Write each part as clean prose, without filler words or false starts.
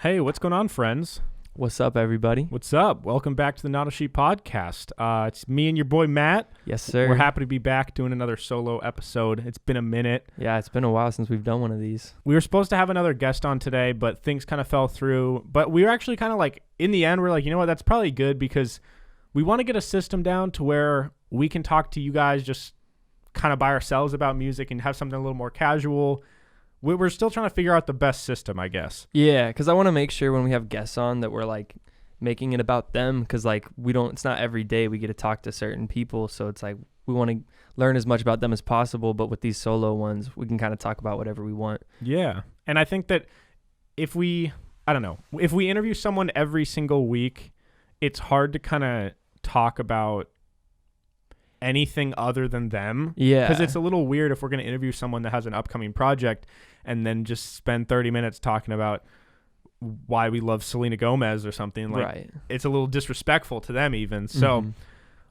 Hey, what's going on, friends? What's up, everybody? What's up? Welcome back to the Not a Sheep podcast. It's me and your boy, Matt. Yes, sir. We're happy to be back doing another solo episode. It's been a minute. Yeah, it's been a while since we've done one of these. We were supposed to have another guest on today, but things kind of fell through. But we were actually kind of like, in the end, we're like, you know what? That's probably good because we want to get a system down to where we can talk to you guys just kind of by ourselves about music and have something a little more casual. We're still trying to figure out the best system, I guess. Yeah, because I want to make sure when we have guests on that we're like making it about them, because like it's not every day we get to talk to certain people, so it's like we want to learn as much about them as possible, but with these solo ones we can kind of talk about whatever we want. Yeah, and I think that if we interview someone every single week, it's hard to kind of talk about anything other than them. Yeah, because it's a little weird if we're going to interview someone that has an upcoming project and then just spend 30 minutes talking about why we love Selena Gomez or something. Like, right. It's a little disrespectful to them even. So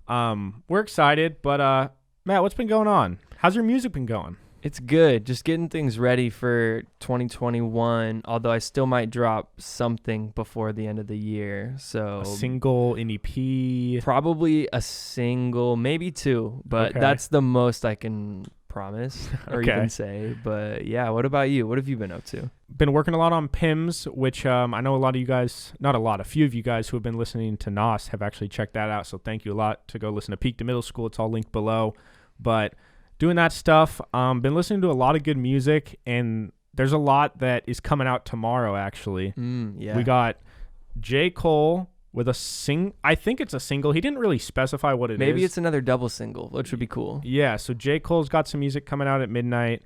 we're excited, but Matt, what's been going on? How's your music been going? It's good. Just getting things ready for 2021, although I still might drop something before the end of the year. So A single, an EP? Probably a single, maybe two, but Okay. that's the most I can promise or Okay. even say. But yeah, what about you? What have you been up to? Been working a lot on PIMS, which I know a lot of you guys, not a lot, a few of you guys who have been listening to NAS have actually checked that out. So thank you a lot to go listen to Peak to Middle School. It's all linked below. But doing that stuff, been listening to a lot of good music, and there's a lot that is coming out tomorrow, actually. Yeah. We got J. Cole with I think it's a single. He didn't really specify what it is. Maybe it's another double single, which would be cool. Yeah, so J. Cole's got some music coming out at midnight.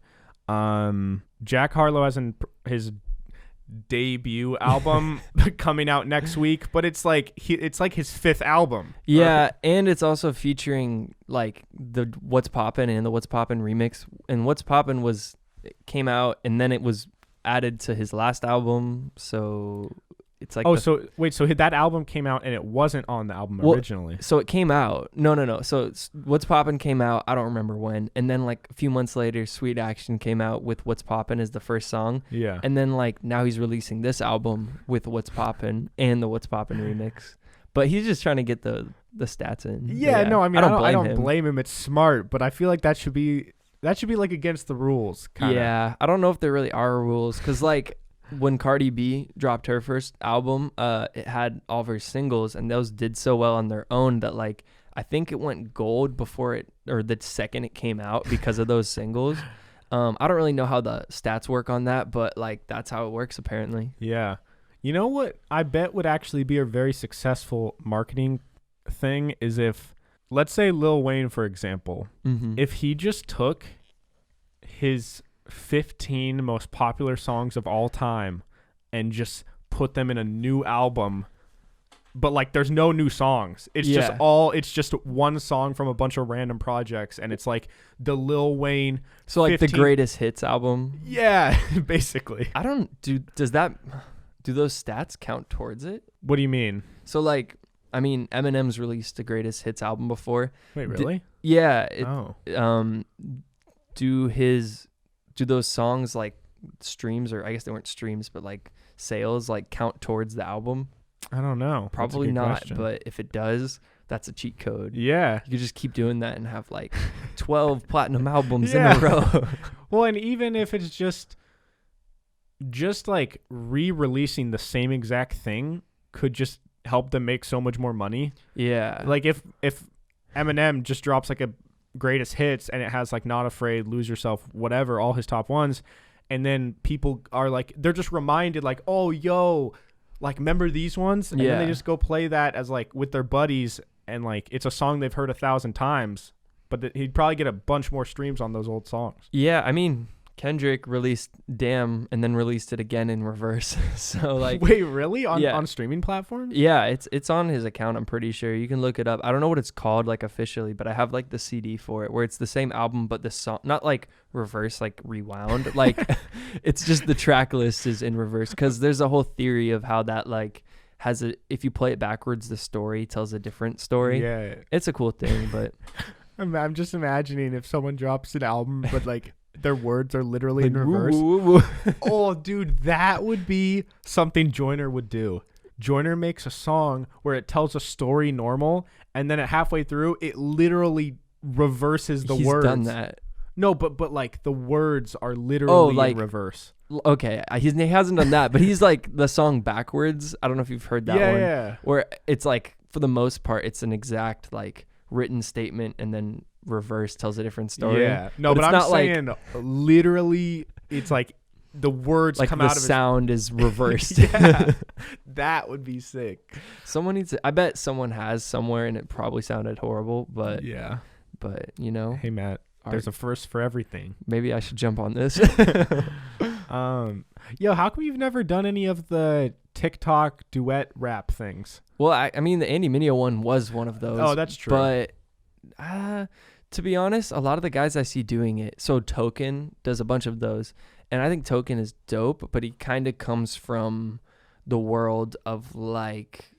Jack Harlow has his debut album coming out next week, but it's like his fifth album. Yeah, and it's also featuring like the What's Poppin' and the What's Poppin' remix. And What's Poppin' came out and then it was added to his last album, so it's like so that album came out and it wasn't on the album originally. So it came out. No. So What's Poppin' came out. I don't remember when. And then like a few months later, Sweet Action came out with What's Poppin' as the first song. Yeah. And then like now he's releasing this album with What's Poppin' and the What's Poppin' remix. But he's just trying to get the stats in. Yeah, no, I mean, I don't him. blame him. It's smart, but I feel like that should be like against the rules. Kinda. Yeah, I don't know if there really are rules because like when Cardi B dropped her first album, it had all of her singles and those did so well on their own that like I think it went gold before the second it came out because of those singles. I don't really know how the stats work on that, but like that's how it works apparently. Yeah. You know what I bet would actually be a very successful marketing thing is if, let's say Lil Wayne, for example, if he just took his 15 most popular songs of all time and just put them in a new album, but like there's no new songs. It's just one song from a bunch of random projects, and it's like the Lil Wayne. So like 15 the greatest hits album. Yeah, basically. Do those stats count towards it? What do you mean? So like, I mean, Eminem's released the greatest hits album before. Wait, really? Yeah. Do those songs like streams, or I guess they weren't streams, but like sales, like count towards the album? I don't know. Probably not, question. but if it does, that's a cheat code. Yeah. You could just keep doing that and have like 12 platinum albums in a row. Well, and even if it's just like re-releasing the same exact thing could just help them make so much more money. Yeah. Like if Eminem just drops like a greatest hits and it has like Not Afraid, Lose Yourself, whatever, all his top ones, and then people are like, they're just reminded like, oh, yo, like remember these ones? And then they just go play that as like with their buddies, and like it's a song they've heard 1,000 times, but he'd probably get a bunch more streams on those old songs. Yeah, I mean, Kendrick released Damn and then released it again in reverse. So like, wait, really? On streaming platforms? Yeah, it's on his account, I'm pretty sure. You can look it up. I don't know what it's called like officially, but I have like the CD for it where it's the same album but the song not like reverse, like rewound. Like it's just the track list is in reverse cuz there's a whole theory of how that like if you play it backwards, the story tells a different story. Yeah. It's a cool thing, but I'm just imagining if someone drops an album but like Their words are literally in Like, reverse. woo, woo, woo. Oh, dude, that would be something Joyner would do. Joyner makes a song where it tells a story normal, and then at halfway through, it literally reverses the He's words. done that. No, but like the words are literally like, in reverse. Okay, he hasn't done that, but he's like the song backwards. I don't know if you've heard that one. Yeah. Where it's like, for the most part, it's an exact like written statement, and then reverse tells a different story. Yeah. No, but it's I'm not saying literally, it's like the words like come the out of sound is reversed. Yeah, that would be sick. Someone needs to, I bet someone has somewhere, and it probably sounded horrible, but Yeah. you know, Hey, Matt, there's a first for everything. maybe I should jump on this. Yo, how come you've never done any of the TikTok duet rap things? Well, I mean, the Andy Mineo one was one of those. Oh, that's true. But to be honest, a lot of the guys I see doing it, so Token does a bunch of those, and I think Token is dope, but he kind of comes from the world of like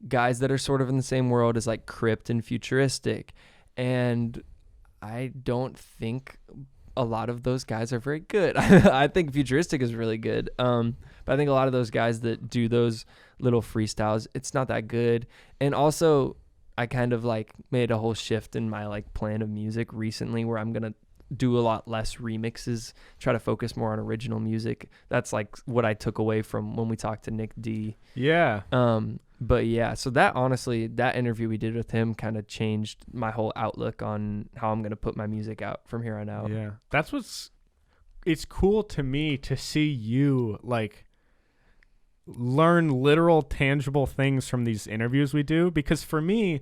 guys that are sort of in the same world as like Crypt and Futuristic, and I don't think a lot of those guys are very good. I think Futuristic is really good. But I think a lot of those guys that do those little freestyles, it's not that good. And also, I kind of like made a whole shift in my like plan of music recently where I'm going to do a lot less remixes, try to focus more on original music. That's like what I took away from when we talked to Nick D. Yeah. But yeah, so that honestly, that interview we did with him kind of changed my whole outlook on how I'm going to put my music out from here on out. Yeah. That's it's cool to me to see you like learn literal tangible things from these interviews we do, because for me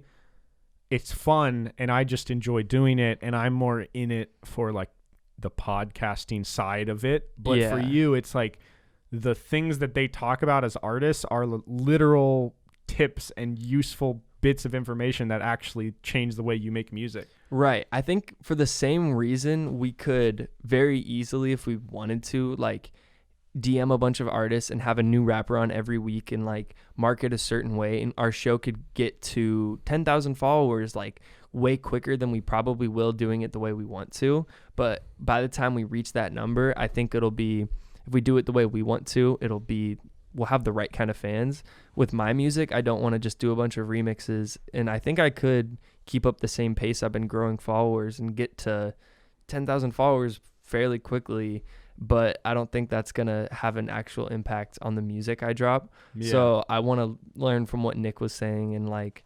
it's fun and I just enjoy doing it, and I'm more in it for like the podcasting side of it. But for you, it's like the things that they talk about as artists are literal tips and useful bits of information that actually change the way you make music. Right. I think for the same reason, we could very easily, if we wanted to, like DM a bunch of artists and have a new rapper on every week and like market a certain way, and our show could get to 10,000 followers like way quicker than we probably will doing it the way we want to. But by the time we reach that number, I think it'll be, if we do it the way we want to, we'll have the right kind of fans. With my music, I don't want to just do a bunch of remixes, and I think I could keep up the same pace I've been growing followers and get to 10,000 followers fairly quickly, but I don't think that's going to have an actual impact on the music I drop. Yeah. So I want to learn from what Nick was saying and like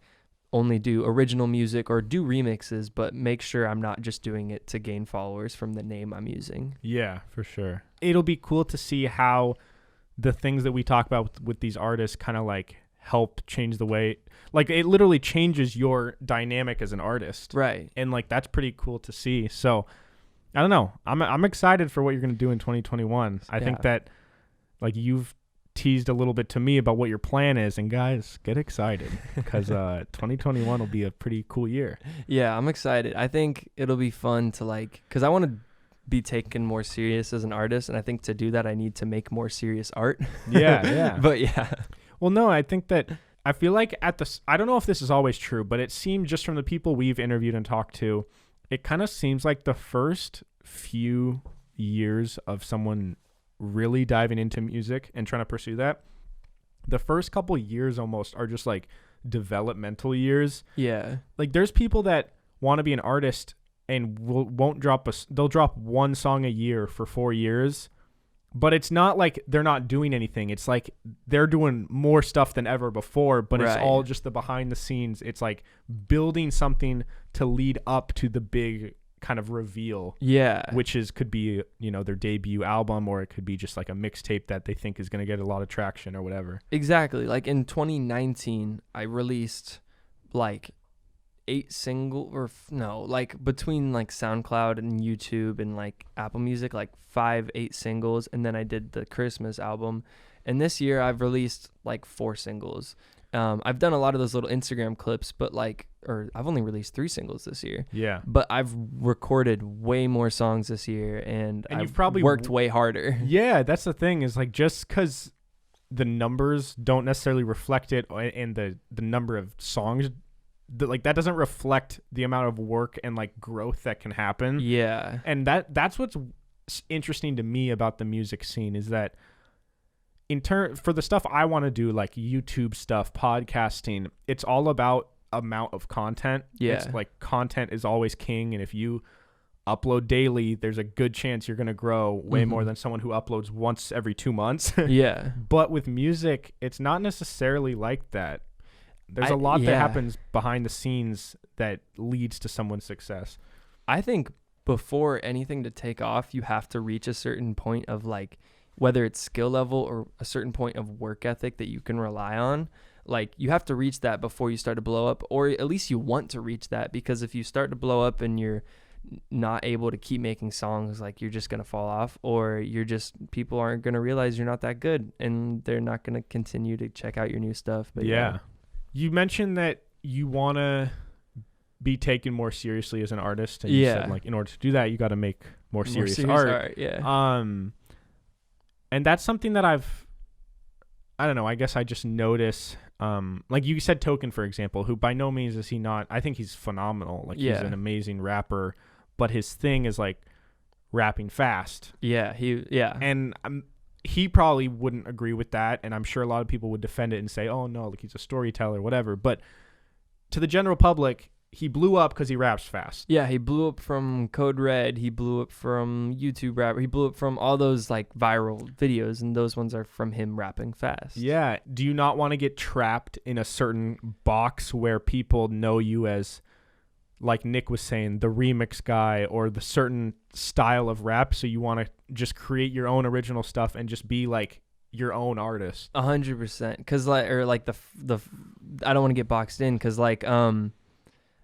only do original music or do remixes, but make sure I'm not just doing it to gain followers from the name I'm using. Yeah, for sure. It'll be cool to see how the things that we talk about with these artists kind of like help change the way, like it literally changes your dynamic as an artist. Right. And like, that's pretty cool to see. So I don't know. I'm excited for what you're going to do in 2021. I think that like you've teased a little bit to me about what your plan is, and guys, get excited because 2021 will be a pretty cool year. Yeah, I'm excited. I think it'll be fun to like, because I want to be taken more serious as an artist, and I think to do that I need to make more serious art. Yeah. But yeah. Well, no, I think that I feel like I don't know if this is always true, but it seemed just from the people we've interviewed and talked to, it kind of seems like the first few years of someone really diving into music and trying to pursue that, the first couple years almost are just like developmental years. Yeah. Like there's people that want to be an artist and won't drop they'll drop one song a year for 4 years, but it's not like they're not doing anything. It's like they're doing more stuff than ever before, but It's all just the behind the scenes. It's like building something to lead up to the big kind of reveal. Yeah. Which could be, their debut album, or it could be just like a mixtape that they think is going to get a lot of traction or whatever. Exactly. Like in 2019, I released like 8 like between like SoundCloud and YouTube and like Apple Music, like 5-8 singles, and then I did the Christmas album. And this year I've released like 4 singles. I've done a lot of those little Instagram clips, but I've only released 3 singles this year. Yeah. But I've recorded way more songs this year, and I've you've probably worked way harder. Yeah, that's the thing, is like just because the numbers don't necessarily reflect it, and the number of songs, that doesn't reflect the amount of work and like growth that can happen. Yeah. And that's what's interesting to me about the music scene is that for the stuff I want to do, like YouTube stuff, podcasting, it's all about amount of content. Yeah. It's like content is always king. And if you upload daily, there's a good chance you're going to grow way more than someone who uploads once every 2 months. Yeah. But with music, it's not necessarily like that. There's a lot that happens behind the scenes that leads to someone's success. I think before anything to take off, you have to reach a certain point of like, whether it's skill level or a certain point of work ethic that you can rely on. Like you have to reach that before you start to blow up, or at least you want to reach that, because if you start to blow up and you're not able to keep making songs, like you're just going to fall off, or people aren't going to realize you're not that good and they're not going to continue to check out your new stuff. But yeah. You mentioned that you want to be taken more seriously as an artist, and you said like in order to do that you got to make more serious art. And that's something that I don't know, I guess I just notice, like you said Token, for example, who by no means is he not, I think he's phenomenal. Like he's an amazing rapper, but his thing is like rapping fast. And he probably wouldn't agree with that. And I'm sure a lot of people would defend it and say, oh no, like he's a storyteller, whatever. But to the general public, he blew up because he raps fast. Yeah, he blew up from Code Red. He blew up from YouTube Rapper. He blew up from all those like viral videos, and those ones are from him rapping fast. Yeah. Do you not want to get trapped in a certain box where people know you as, like Nick was saying, the remix guy or the certain style of rap? So you want to just create your own original stuff and just be like your own artist. 100%. Cause like, or like the I don't want to get boxed in. Cause like,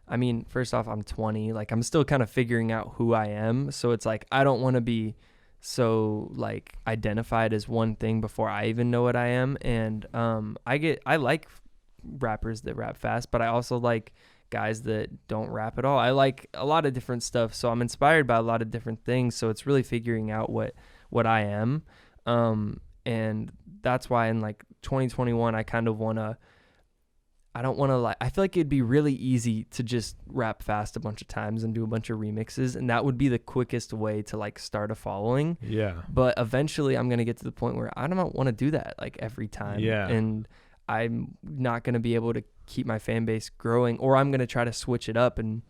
I mean, first off, I'm 20. Like, I'm still kind of figuring out who I am. So it's like, I don't want to be so like identified as one thing before I even know what I am. And I like rappers that rap fast, but I also like guys that don't rap at all. I like a lot of different stuff. So I'm inspired by a lot of different things. So it's really figuring out what I am. And that's why in like 2021, I kind of I don't want to like, I feel like it'd be really easy to just rap fast a bunch of times and do a bunch of remixes. And that would be the quickest way to like start a following. Yeah. But eventually I'm going to get to the point where I don't want to do that like every time. Yeah. And I'm not going to be able to keep my fan base growing, or I'm going to try to switch it up and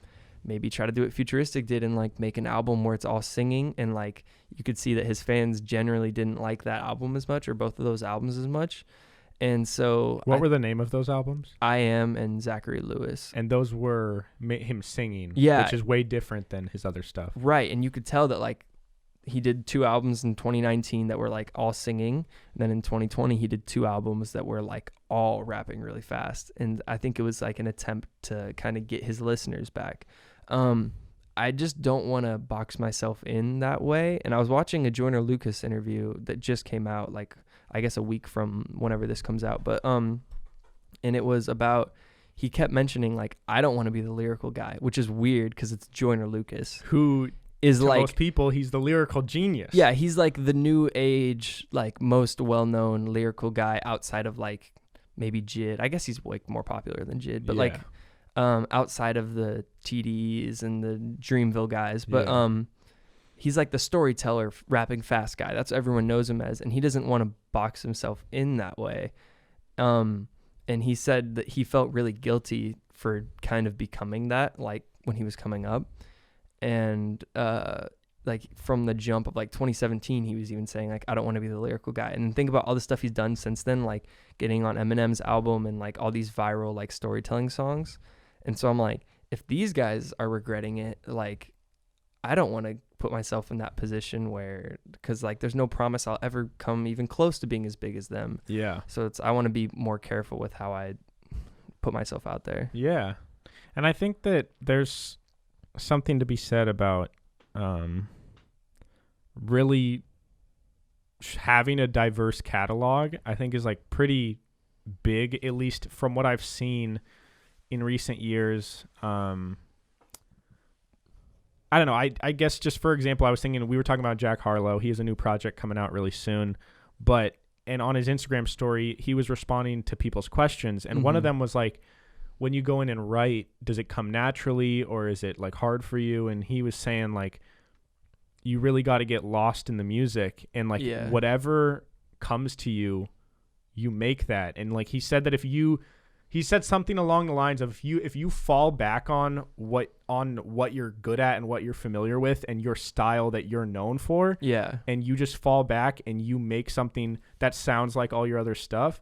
maybe try to do what Futuristic did and like make an album where it's all singing. And like, you could see that his fans generally didn't like that album as much, or both of those albums as much. And so what were the name of those albums? I Am and Zachary Lewis. And those were him singing, yeah, which is way different than his other stuff. Right. And you could tell that like he did 2 albums in 2019 that were like all singing. And then in 2020, he did 2 albums that were like all rapping really fast. And I think it was like an attempt to kind of get his listeners back. I just don't want to box myself in that way. And I was watching a Joyner Lucas interview that just came out like, I guess a week from whenever this comes out. But, and it was about, he kept mentioning like, I don't want to be the lyrical guy, which is weird because it's Joyner Lucas, who is to like most people, he's the lyrical genius. Yeah. He's like the new age, like most well-known lyrical guy outside of like maybe Jid. I guess he's like more popular than Jid, but like, outside of the TDs and the Dreamville guys. But, he's like the storyteller, rapping fast guy. That's what everyone knows him as. And he doesn't want to box himself in that way. And he said that he felt really guilty for kind of becoming that, like when he was coming up. And like from the jump of like 2017, he was even saying like, I don't want to be the lyrical guy. And think about all the stuff he's done since then, like getting on Eminem's album and like all these viral like storytelling songs. And so I'm like, if these guys are regretting it, like I don't want to put myself in that position where, because like there's no promise I'll ever come even close to being as big as them. Yeah. So I want to be more careful with how I put myself out there. Yeah. And I think that there's something to be said about really having a diverse catalog. I think is like pretty big, at least from what I've seen in recent years. I don't know. I guess just for example, I was thinking, we were talking about Jack Harlow. He has a new project coming out really soon, and on his Instagram story, he was responding to people's questions. And one of them was like, when you go in and write, does it come naturally or is it like hard for you? And he was saying like, you really got to get lost in the music, and like whatever comes to you, you make that. And like he said that he said something along the lines of if you fall back on what you're good at and what you're familiar with and your style that you're known for, and you just fall back and you make something that sounds like all your other stuff,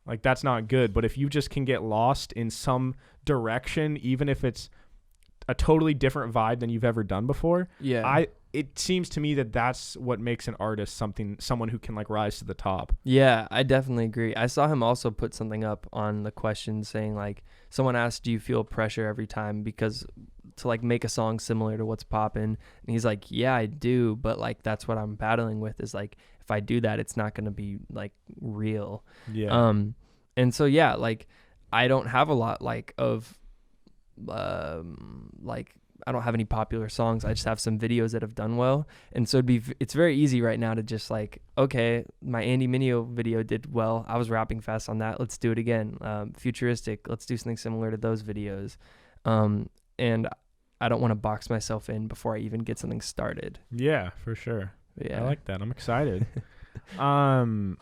like that's not good. But if you just can get lost in some direction, even if it's a totally different vibe than you've ever done before, it seems to me that that's what makes an artist someone who can like rise to the top. Yeah, I definitely agree. I saw him also put something up on the question saying like, someone asked, do you feel pressure every time because to like make a song similar to what's poppin'? And he's like, yeah, I do, but like that's what I'm battling with, is like if I do that, it's not going to be like real. And so like I don't have a lot like of like I don't have any popular songs. I just have some videos that have done well. And so it's very easy right now to just like, okay, my Andy Mineo video did well. I was rapping fast on that. Let's do it again. Futuristic. Let's do something similar to those videos. And I don't want to box myself in before I even get something started. Yeah, for sure. Yeah. I like that. I'm excited. So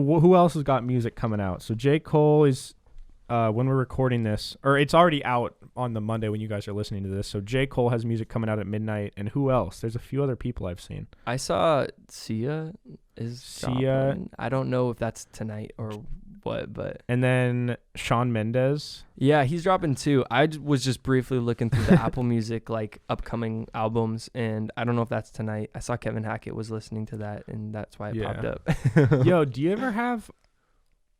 who else has got music coming out? So J. Cole is, when we're recording this, or it's already out on the Monday when you guys are listening to this. So J. Cole has music coming out at midnight. And who else? There's a few other people I've seen. I saw Sia is dropping. I don't know if that's tonight or what, but. And then Shawn Mendes. Yeah, he's dropping too. I was just briefly looking through the Apple Music like upcoming albums, and I don't know if that's tonight. I saw Kevin Hackett was listening to that, and that's why it popped up. Yo, do you ever have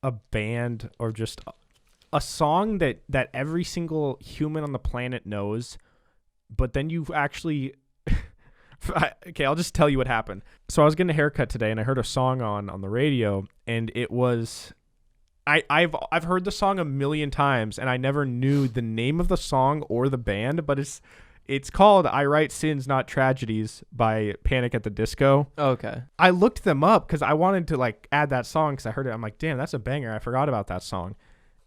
a band or just a song that every single human on the planet knows, but then you've actually okay, I'll just tell you what happened. So I was getting a haircut today and I heard a song on the radio, and it was I've heard the song a million times and I never knew the name of the song or the band, but it's called I Write Sins Not Tragedies by Panic at the Disco. Okay. I looked them up because I wanted to like add that song because I heard it. I'm like, damn, that's a banger. I forgot about that song.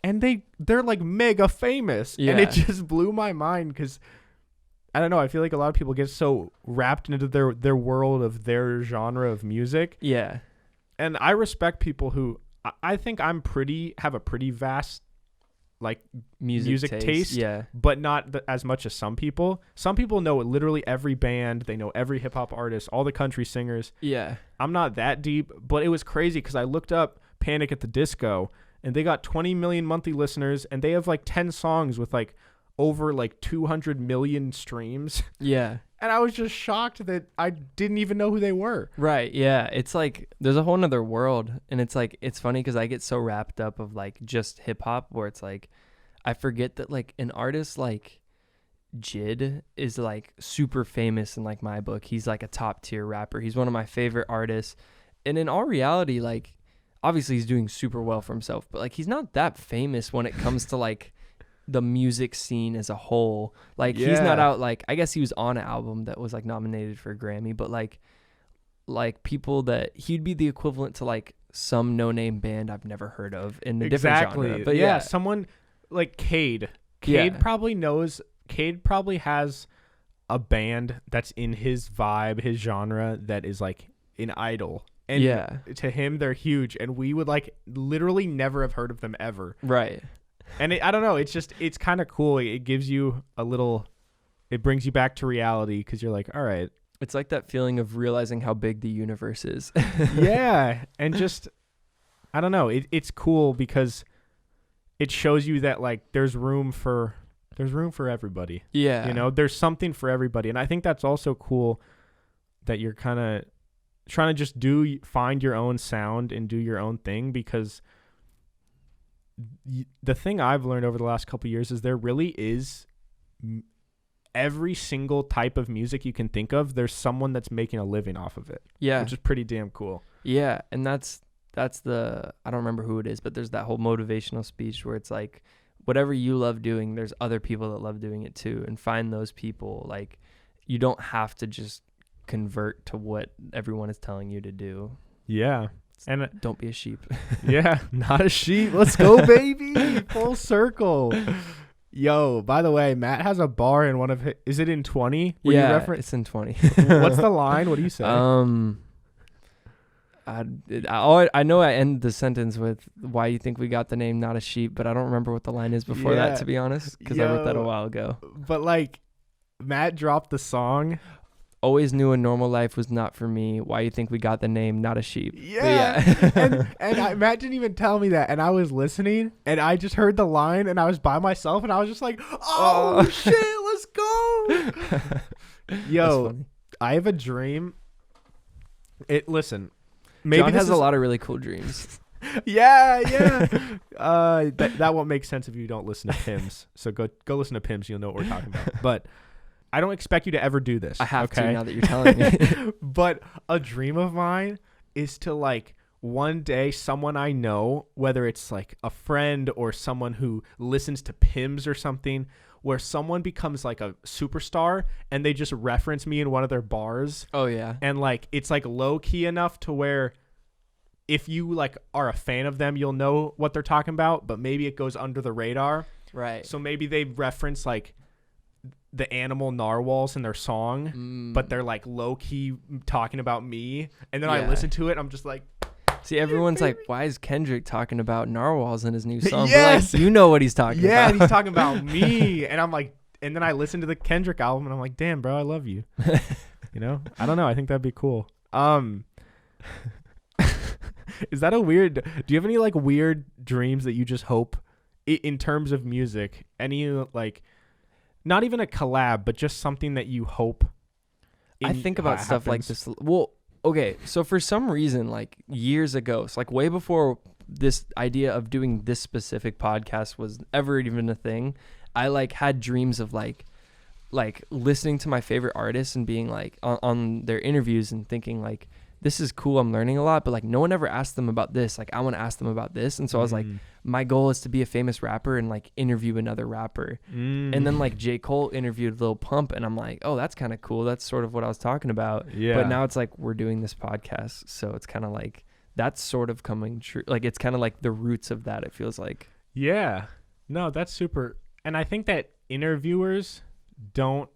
And they're like mega famous. Yeah. And it just blew my mind because I don't know. I feel like a lot of people get so wrapped into their world of their genre of music. Yeah. And I respect people who I think have a pretty vast like music taste. Yeah. But not as much as some people. Some people know literally every band. They know every hip hop artist, all the country singers. Yeah. I'm not that deep, but it was crazy because I looked up Panic at the Disco. And they got 20 million monthly listeners, and they have like 10 songs with like over like 200 million streams. Yeah. And I was just shocked that I didn't even know who they were. Right. Yeah. It's like there's a whole nother world. And it's like, it's funny because I get so wrapped up of like just hip hop where it's like, I forget that like an artist like Jid is like super famous in like my book. He's like a top tier rapper. He's one of my favorite artists. And in all reality, like, obviously he's doing super well for himself, but like he's not that famous when it comes to like the music scene as a whole. Like he's not out, like I guess he was on an album that was like nominated for a Grammy, but like people that he'd be the equivalent to like some no-name band I've never heard of in a different genre. But yeah, someone like Cade probably has a band that's in his vibe, his genre, that is like an idol. And to him, they're huge, and we would like literally never have heard of them ever. Right. And I don't know. It's kind of cool. It gives you it brings you back to reality because you're like, all right. It's like that feeling of realizing how big the universe is. Yeah. And just, I don't know. It's cool because it shows you that like there's room for everybody. Yeah. You know, there's something for everybody. And I think that's also cool that you're kind of trying to just find your own sound and do your own thing, because the thing I've learned over the last couple of years is there really is every single type of music you can think of. There's someone that's making a living off of it. Yeah. Which is pretty damn cool. Yeah. And that's the, I don't remember who it is, but there's that whole motivational speech where it's like, whatever you love doing, there's other people that love doing it too, and find those people. Like, you don't have to just convert to what everyone is telling you to do. Yeah. And don't be a sheep. Yeah, not a sheep. Let's go, baby. Full circle. Yo, by the way, Matt has a bar in one of his, is it in 20? You reference? It's in 20. What's the line? What do you say? I know I end the sentence with "Why you think we got the name Not a Sheep," but I don't remember what the line is before that, to be honest, because I wrote that a while ago. But like, Matt dropped the song. Always knew a normal life was not for me. Why you think we got the name Not a Sheep? Yeah. and Matt didn't even tell me that, and I was listening, and I just heard the line, and I was by myself, and I was just like, "Oh shit, let's go!" Yo, I have a dream. Listen. Maybe John has a lot of really cool dreams. Yeah. That won't make sense if you don't listen to Pims. So go listen to Pims. You'll know what we're talking about. But I don't expect you to ever do this. I have to now that you're telling me. But a dream of mine is to like one day someone I know, whether it's like a friend or someone who listens to Pims or something, where someone becomes like a superstar and they just reference me in one of their bars. Oh yeah. And like it's like low key enough to where if you like are a fan of them, you'll know what they're talking about, but maybe it goes under the radar. Right. So maybe they reference like the animal narwhals in their song, but they're like low key talking about me. And then I listen to it. I'm just like, see, everyone's like, why is Kendrick talking about narwhals in his new song? Yes. But like, you know what he's talking about. Yeah, he's talking about me. And I'm like, and then I listen to the Kendrick album and I'm like, damn, bro, I love you. You know? I don't know. I think that'd be cool. Is that a weird, do you have any like weird dreams that you just hope in terms of music? Any like, not even a collab, but just something that you hope I think about stuff like this. Well, okay, so for some reason, like years ago, so like way before this idea of doing this specific podcast was ever even a thing, I like had dreams of like listening to my favorite artists and being like on their interviews and thinking like, this is cool, I'm learning a lot, but like no one ever asked them about this. Like I want to ask them about this. And so I was like, my goal is to be a famous rapper and like interview another rapper. And then like J. Cole interviewed Lil Pump and I'm like, oh, that's kind of cool. That's sort of what I was talking about. Yeah. But now it's like we're doing this podcast. So it's kind of like that's sort of coming true. Like it's kind of like the roots of that, it feels like. Yeah. No, that's super. And I think that interviewers don't,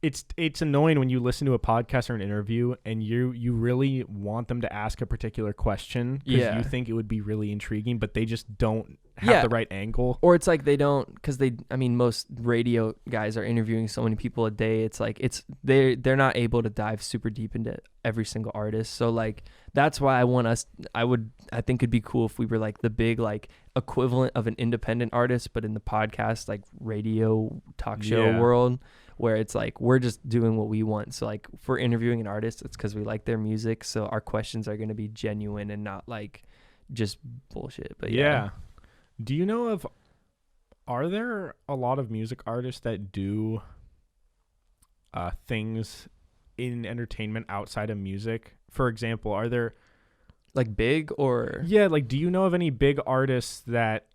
it's annoying when you listen to a podcast or an interview and you really want them to ask a particular question because you think it would be really intriguing, but they just don't have the right angle. Or it's like they don't, because most radio guys are interviewing so many people a day. It's like they're not able to dive super deep into every single artist. So like that's why I think it'd be cool if we were like the big like equivalent of an independent artist, but in the podcast like radio talk show world, where it's like we're just doing what we want. So like if we're interviewing an artist, it's because we like their music. So our questions are going to be genuine and not like just bullshit. But yeah. Do you know are there a lot of music artists that do things in entertainment outside of music? For example, are there like big or? Yeah, like do you know of any big artists that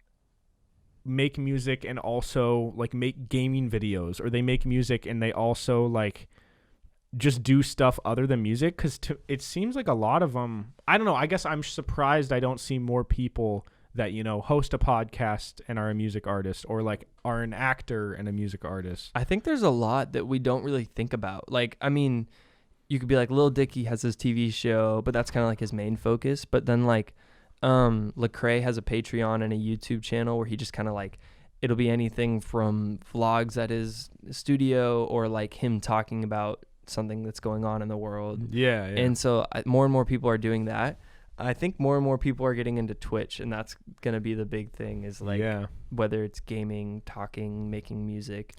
make music and also like make gaming videos, or they make music and they also like just do stuff other than music? Because it seems like a lot of them, I don't know, I guess I'm surprised I don't see more people that, you know, host a podcast and are a music artist, or like are an actor and a music artist. I think there's a lot that we don't really think about. Like, I mean, you could be like Lil Dicky has his TV show, but that's kind of like his main focus. But then like Lecrae has a Patreon and a YouTube channel where he just kind of like, it'll be anything from vlogs at his studio or like him talking about something that's going on in the world. Yeah. And so more and more people are doing that. I think more and more people are getting into Twitch, and that's going to be the big thing is like whether it's gaming, talking, making music.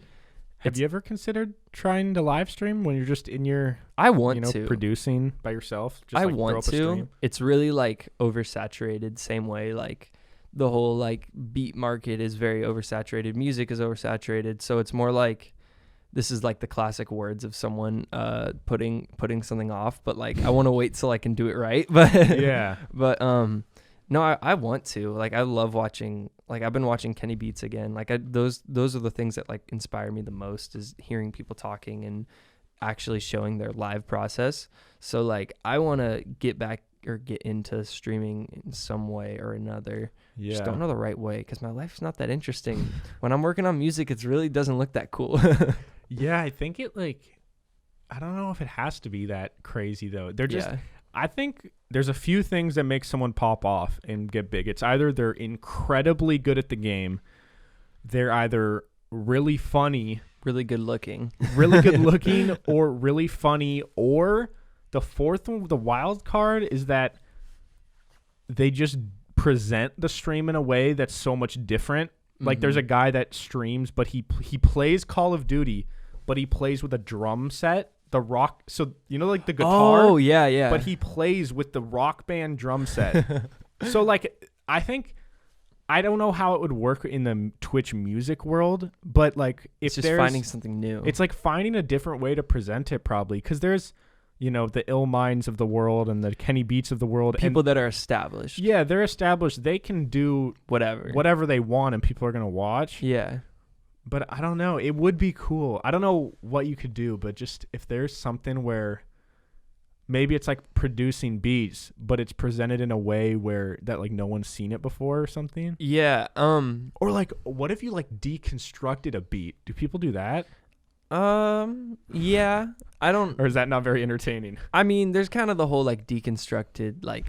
Have you ever considered trying to live stream when you're just in your producing by yourself? Just I like want to. It's really like oversaturated, same way like the whole like beat market is very oversaturated, music is oversaturated, so it's more like this is like the classic words of someone putting something off, but like I want to wait till I can do it right. But yeah. But no, I want to. Like I love watching, like I've been watching Kenny Beats again. Like those are the things that like inspire me the most, is hearing people talking and actually showing their live process. So like I want to get back or get into streaming in some way or another. Just don't know the right way, because my life's not that interesting. When I'm working on music, it really doesn't look that cool. Yeah, I think it I don't know if it has to be that crazy though. They're just I think there's a few things that make someone pop off and get big. It's either they're incredibly good at the game, they're either really funny, really good looking, or really funny, or the fourth one, the wild card, is that they just present the stream in a way that's so much different. Like there's a guy that streams, but he plays Call of Duty, but he plays with a drum set, the rock. So you know, like the guitar. Oh yeah. But he plays with the Rock Band drum set. So like, I don't know how it would work in the Twitch music world, but like if it's just finding something new. It's like finding a different way to present it, probably, because there's, you know, the Ill Minds of the world and the Kenny Beats of the world. People that are established. Yeah, they're established. They can do whatever they want, and people are going to watch. Yeah. But I don't know. It would be cool. I don't know what you could do, but just if there's something where maybe it's like producing beats, but it's presented in a way where that like no one's seen it before or something. Yeah. Or like, what if you like deconstructed a beat? Do people do that? Yeah. I don't. Or is that not very entertaining? I mean, there's kind of the whole like deconstructed, like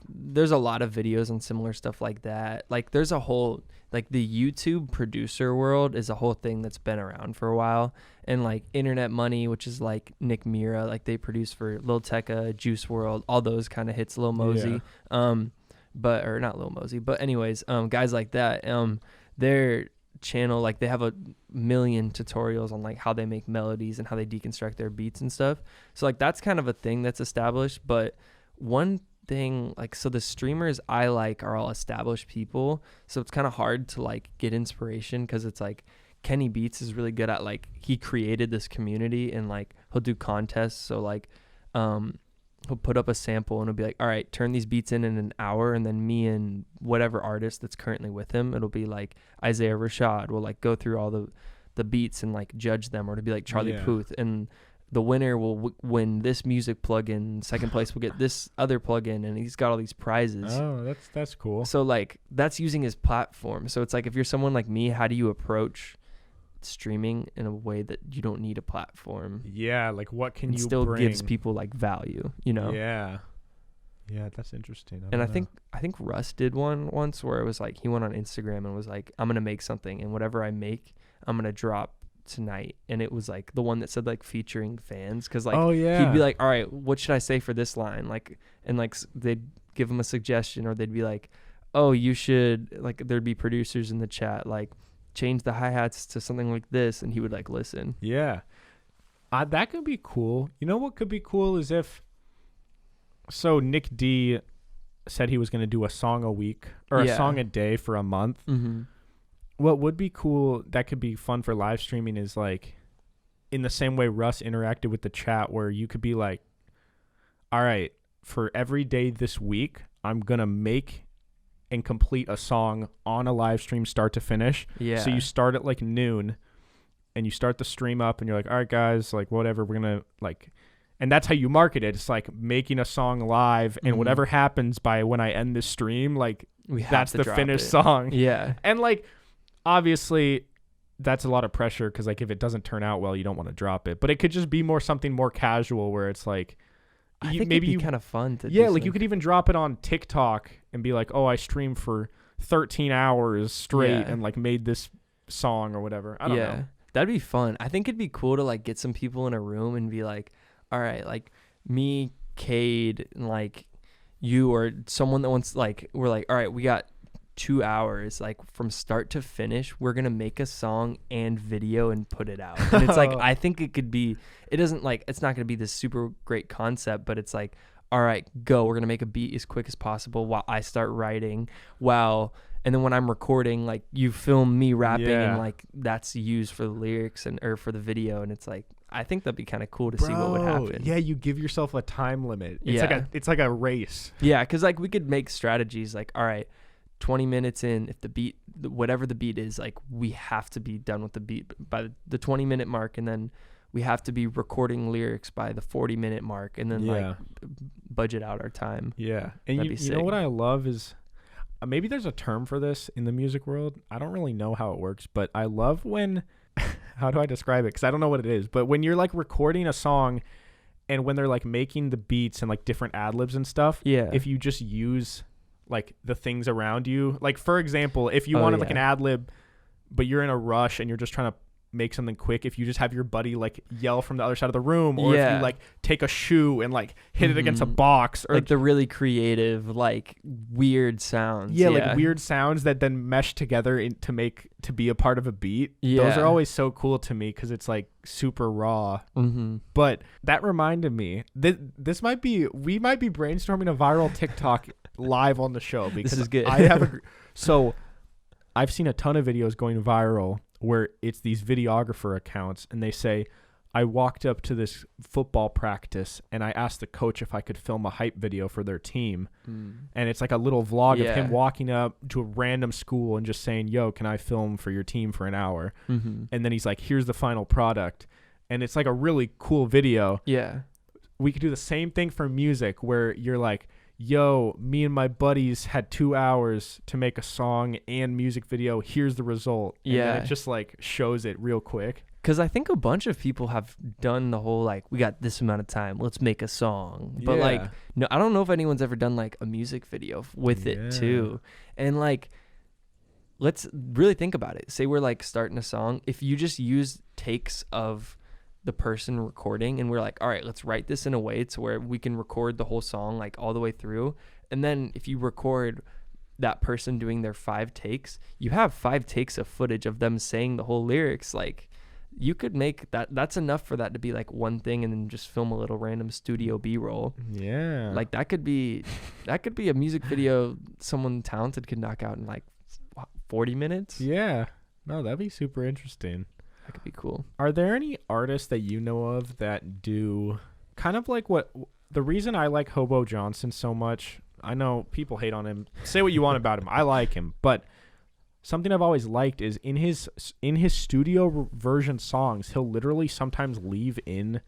there's a lot of videos on similar stuff like that. Like there's a whole, like the YouTube producer world is a whole thing that's been around for a while. And like Internet Money, which is like Nick Mira, like they produce for Lil Tecca, Juice WRLD, all those kind of hits, Lil Mosey. Yeah. Or not Lil Mosey, but anyways, guys like that, their channel, like they have a million tutorials on like how they make melodies and how they deconstruct their beats and stuff. So like that's kind of a thing that's established. But one thing, like, so the streamers I like are all established people, so it's kind of hard to like get inspiration, because it's like Kenny Beats is really good at, like, he created this community, and like he'll do contests. So like he'll put up a sample and it'll be like, all right, turn these beats in an hour, and then me and whatever artist that's currently with him, it'll be like Isaiah Rashad will like go through all the beats and like judge them, or to be like Charlie Puth, and the winner will win this music plugin, second place will get this other plugin, and he's got all these prizes. Oh, that's cool. So like that's using his platform. So it's like, if you're someone like me, how do you approach streaming in a way that you don't need a platform? Yeah, like what can you still bring? gives people like value, you know? Yeah, that's interesting. I think Russ did one once where it was like he went on Instagram and was like, I'm gonna make something, and whatever I make, I'm gonna drop tonight. And it was like the one that said like featuring fans, because like he'd be like, all right, what should I say for this line, like, and like they'd give him a suggestion, or they'd be like, oh, you should, like, there'd be producers in the chat like, change the hi-hats to something like this, and he would like listen. That could be cool. You know what could be cool is if, so Nick D said he was going to do a song a week, or a song a day for a month. What would be cool that could be fun for live streaming is like, in the same way Russ interacted with the chat, where you could be like, all right, for every day this week, I'm going to make and complete a song on a live stream start to finish. Yeah. So you start at like noon and you start the stream up, and you're like, all right, guys, like whatever, we're going to like, and that's how you market it. It's like making a song live, and whatever happens by when I end this stream, like that's the finished song. Yeah. And like, obviously that's a lot of pressure, because like if it doesn't turn out well, you don't want to drop it. But it could just be something more casual, where it's like, I think maybe it'd be kind of fun to do like you could even drop it on TikTok and be like, oh, I streamed for 13 hours straight and like made this song or whatever. I don't know. That'd be fun. I think it'd be cool to like get some people in a room and be like, all right, like me, Cade, and like you, or someone that wants, like, we're like, all right, we got 2 hours, like from start to finish, we're gonna make a song and video and put it out. And it's like, I think it could be, it doesn't, like, it's not gonna be this super great concept, but it's like, all right, go, we're gonna make a beat as quick as possible while I start writing, and then when I'm recording, like, you film me rapping, and like that's used for the lyrics and or for the video. And it's like, I think that'd be kind of cool to see what would happen. Yeah, you give yourself a time limit. It's like a race. Yeah, because like we could make strategies like, all right, 20 minutes in, if the beat, whatever the beat is, like, we have to be done with the beat by the 20-minute mark, and then we have to be recording lyrics by the 40-minute mark, and then like budget out our time. Yeah. And you know what I love is, maybe there's a term for this in the music world. I don't really know how it works, but I love when, how do I describe it? Because I don't know what it is. But when you're like recording a song and when they're like making the beats and like different ad libs and stuff, if you just use like the things around you, like for example, if you wanted like an ad lib, but you're in a rush and you're just trying to make something quick, if you just have your buddy like yell from the other side of the room, or if you like take a shoe and like hit it against a box, or like the really creative like weird sounds, like weird sounds that then mesh together to be a part of a beat. Those are always so cool to me because it's like super raw. But that reminded me that we might be brainstorming a viral TikTok live on the show, because this is good. I've seen a ton of videos going viral where it's these videographer accounts and they say, I walked up to this football practice and I asked the coach if I could film a hype video for their team. And it's like a little vlog of him walking up to a random school and just saying, yo, can I film for your team for an hour? And then he's like, here's the final product. And it's like a really cool video. We could do the same thing for music, where you're like, yo, me and my buddies had 2 hours to make a song and music video. Here's the result. And then it just like shows it real quick. Because I think a bunch of people have done the whole like, we got this amount of time, let's make a song. But like, no, I don't know if anyone's ever done like a music video with it too. And like, let's really think about it. Say we're like starting a song. If you just use takes of the person recording and we're like, all right, let's write this in a way to where we can record the whole song like all the way through. And then if you record that person doing their 5 takes, you have 5 takes of footage of them saying the whole lyrics. Like, you could make that's enough for that to be like one thing, and then just film a little random studio B-roll. Like that could be a music video someone talented could knock out in like 40 minutes. No, that'd be super interesting. That could be cool. Are there any artists that you know of that do kind of like what the reason I like Hobo Johnson so much? I know people hate on him. Say what you want about him. I like him, but something I've always liked is in his studio version songs, he'll literally sometimes leave in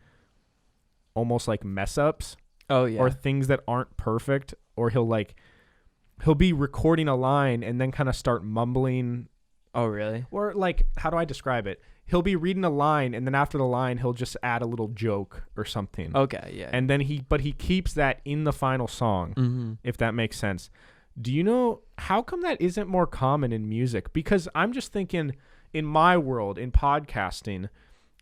almost like mess ups. Or things that aren't perfect, or he'll be recording a line and then kind of start mumbling. Oh, really? Or like, how do I describe it? He'll be reading a line, and then after the line, he'll just add a little joke or something. And then he keeps that in the final song, if that makes sense. Do you know, how come that isn't more common in music? Because I'm just thinking, in my world, in podcasting,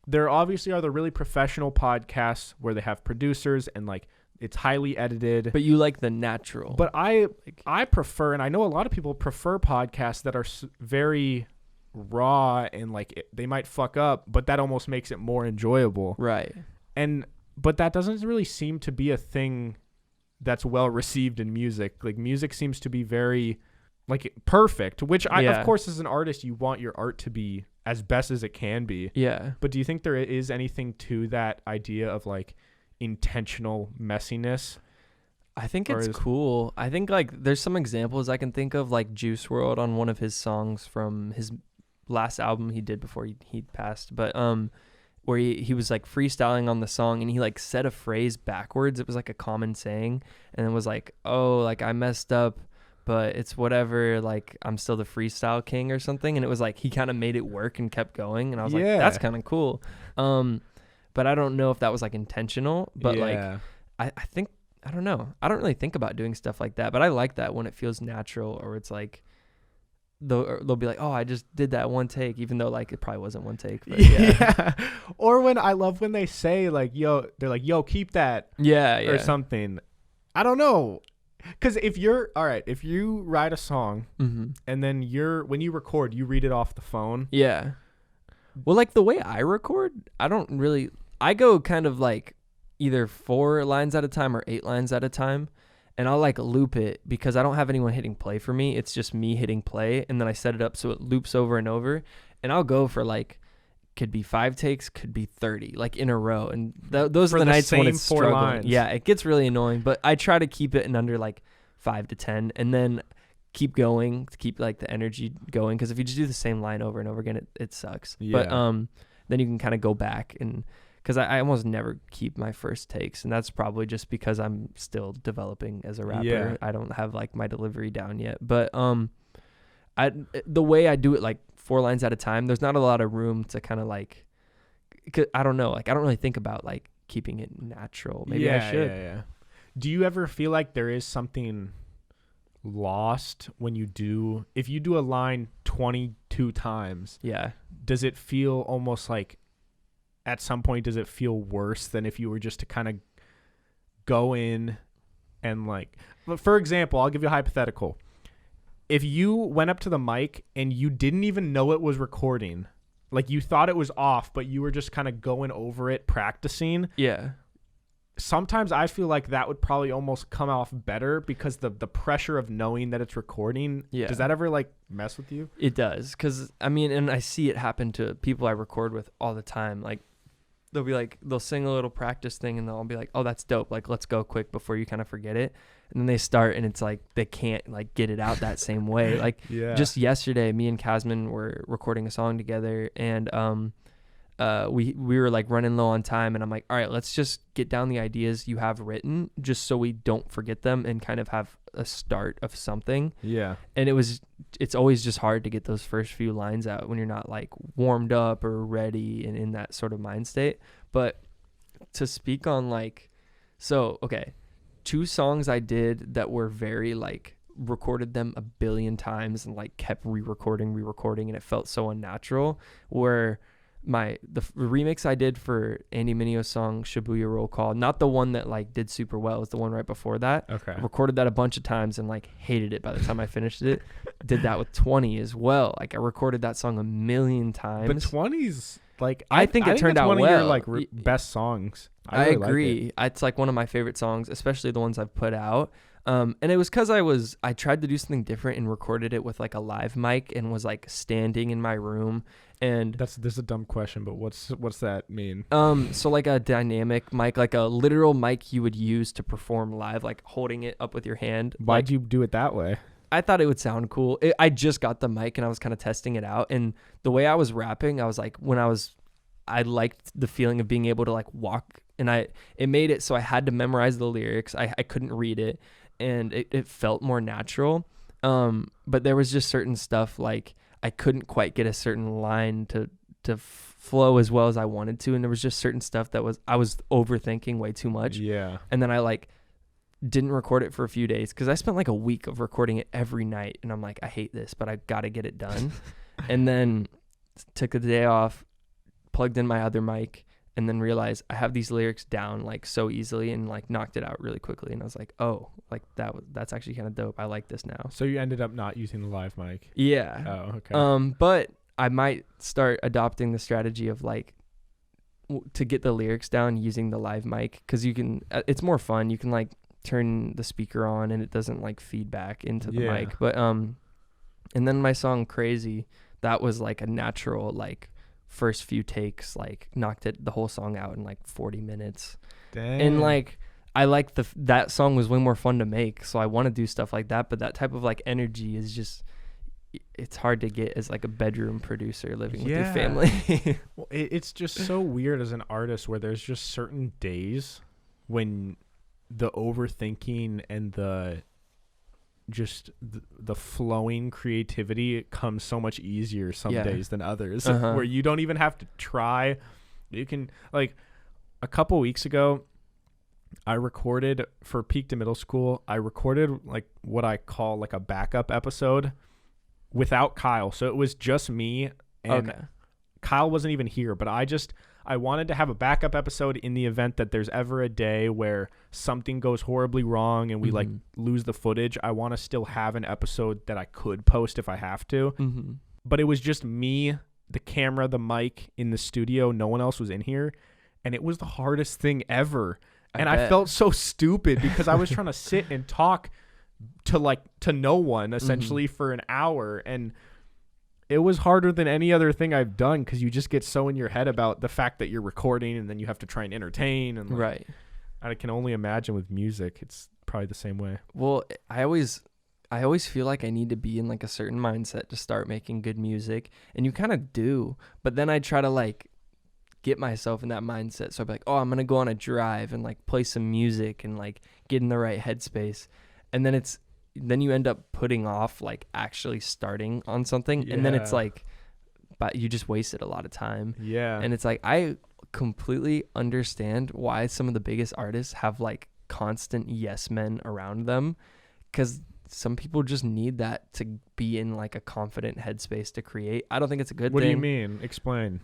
there obviously are the really professional podcasts where they have producers and like it's highly edited. But you like the natural. But I prefer, and I know a lot of people prefer podcasts that are very raw and like they might fuck up, but that almost makes it more enjoyable. Right. But that doesn't really seem to be a thing that's well received in music. Like music seems to be very like perfect, which of course as an artist you want your art to be as best as it can be. But do you think there is anything to that idea of like intentional messiness? I think it's cool. I think like there's some examples I can think of, like Juice WRLD on one of his songs from his last album he did before he passed, but where he was like freestyling on the song and he like said a phrase backwards. It was like a common saying, and it was like, oh, like I messed up, but it's whatever, like I'm still the freestyle king or something. And it was like he kind of made it work and kept going, and I was like, that's kind of cool. But I don't know if that was like intentional, but like I think, I don't know, I don't really think about doing stuff like that, but I like that when it feels natural, or it's like they'll be like, oh, I just did that one take, even though like it probably wasn't one take. But Or when I love when they say like, yo, they're like, yo, keep that. Or something. I don't know. Because if you write a song and then when you record, you read it off the phone. Well, like the way I record, I go kind of like either 4 lines at a time or 8 lines at a time. And I'll like loop it because I don't have anyone hitting play for me. It's just me hitting play. And then I set it up so it loops over and over. And I'll go for like, could be 5 takes, could be 30, like in a row. And those are the nights when it's struggling. Lines. Yeah, it gets really annoying. But I try to keep it in under like 5 to 10 and then keep going to keep like the energy going. Because if you just do the same line over and over again, it sucks. But then you can kind of go back and because I almost never keep my first takes, and that's probably just because I'm still developing as a rapper. Yeah. I don't have like my delivery down yet, but the way I do it, like 4 lines at a time, there's not a lot of room to kind of like, I don't know, like I don't really think about like keeping it natural. Maybe I should. Yeah. Do you ever feel like there is something lost when if you do a line 22 times? Yeah. Does it feel almost like at some point, does it feel worse than if you were just to kind of go in and like, for example, I'll give you a hypothetical. If you went up to the mic and you didn't even know it was recording, like you thought it was off, but you were just kind of going over it, practicing. Yeah. Sometimes I feel like that would probably almost come off better because the pressure of knowing that it's recording. Yeah. Does that ever like mess with you? It does. Cause I mean, and I see it happen to people I record with all the time. Like they'll sing a little practice thing and they'll be like, oh, that's dope. Like, let's go quick before you kind of forget it. And then they start and it's like, they can't like get it out that same way. Like just yesterday, me and Casman were recording a song together and, we were like running low on time and I'm like, all right, let's just get down the ideas you have written just so we don't forget them and kind of have a start of something. Yeah. And it's always just hard to get those first few lines out when you're not like warmed up or ready and in that sort of mind state. But to speak on like, so, okay, 2 songs I did that were very like recorded them a billion times and like kept re-recording and it felt so unnatural were the remix I did for Andy Mineo's song Shibuya Roll Call, not the one that like did super well, it was the one right before that. Okay. I recorded that a bunch of times and like hated it by the time I finished it. Did that with 20 as well. Like I recorded that song a million times. But 20's like I think it turned out one well. Of your, like best songs. I really agree. Like It's like one of my favorite songs, especially the ones I've put out. And it was because I tried to do something different and recorded it with like a live mic and was like standing in my room. And this is a dumb question, but what's that mean? So like a dynamic mic, like a literal mic you would use to perform live, like holding it up with your hand. Why'd you do it that way? I thought it would sound cool. I just got the mic and I was kind of testing it out. And the way I was rapping, I was like, I liked the feeling of being able to like walk, and it made it so I had to memorize the lyrics. I couldn't read it, and it felt more natural. But there was just certain stuff like I couldn't quite get a certain line to flow as well as I wanted to, and there was just certain stuff that I was overthinking way too much. Yeah. And then I like didn't record it for a few days because I spent like a week of recording it every night, and I'm like, I hate this, but I gotta get it done. And then took the day off, plugged in my other mic, and then realized I have these lyrics down like so easily and like knocked it out really quickly. And I was like, oh, like that's actually kind of dope. I like this now. So you ended up not using the live mic. Yeah. Oh, okay. But I might start adopting the strategy of like to get the lyrics down using the live mic, because you can. It's more fun. You can like turn the speaker on and it doesn't like feedback into the mic. But and then my song Crazy, that was like a natural like first few takes, like knocked the whole song out in like 40 minutes. Dang. And like I like that song was way more fun to make, so I want to do stuff like that. But that type of like energy is just, it's hard to get as like a bedroom producer living with your family. Well, it's just so weird as an artist where there's just certain days when the overthinking and the flowing creativity comes so much easier some days than others, where you don't even have to try. You can, like, a couple weeks ago, I recorded for Peak to Middle School. I recorded like what I call like a backup episode without Kyle. So it was just me, and Kyle wasn't even here, but I wanted to have a backup episode in the event that there's ever a day where something goes horribly wrong and we like lose the footage. I want to still have an episode that I could post if I have to. But it was just me, the camera, the mic in the studio. No one else was in here. And it was the hardest thing ever. I felt so stupid because I was trying to sit and talk to no one essentially for an hour. And it was harder than any other thing I've done, because you just get so in your head about the fact that you're recording and then you have to try and entertain. And like, I can only imagine with music, it's probably the same way. Well, I always feel like I need to be in like a certain mindset to start making good music, and you kind of do. But then I try to like get myself in that mindset. So I'd be like, oh, I'm going to go on a drive and like play some music and like get in the right headspace. And then you end up putting off like actually starting on something. And then it's like, but you just wasted a lot of time. Yeah. And it's like, I completely understand why some of the biggest artists have like constant yes men around them, because some people just need that to be in like a confident headspace to create. I don't think it's a good thing. What do you mean? Explain.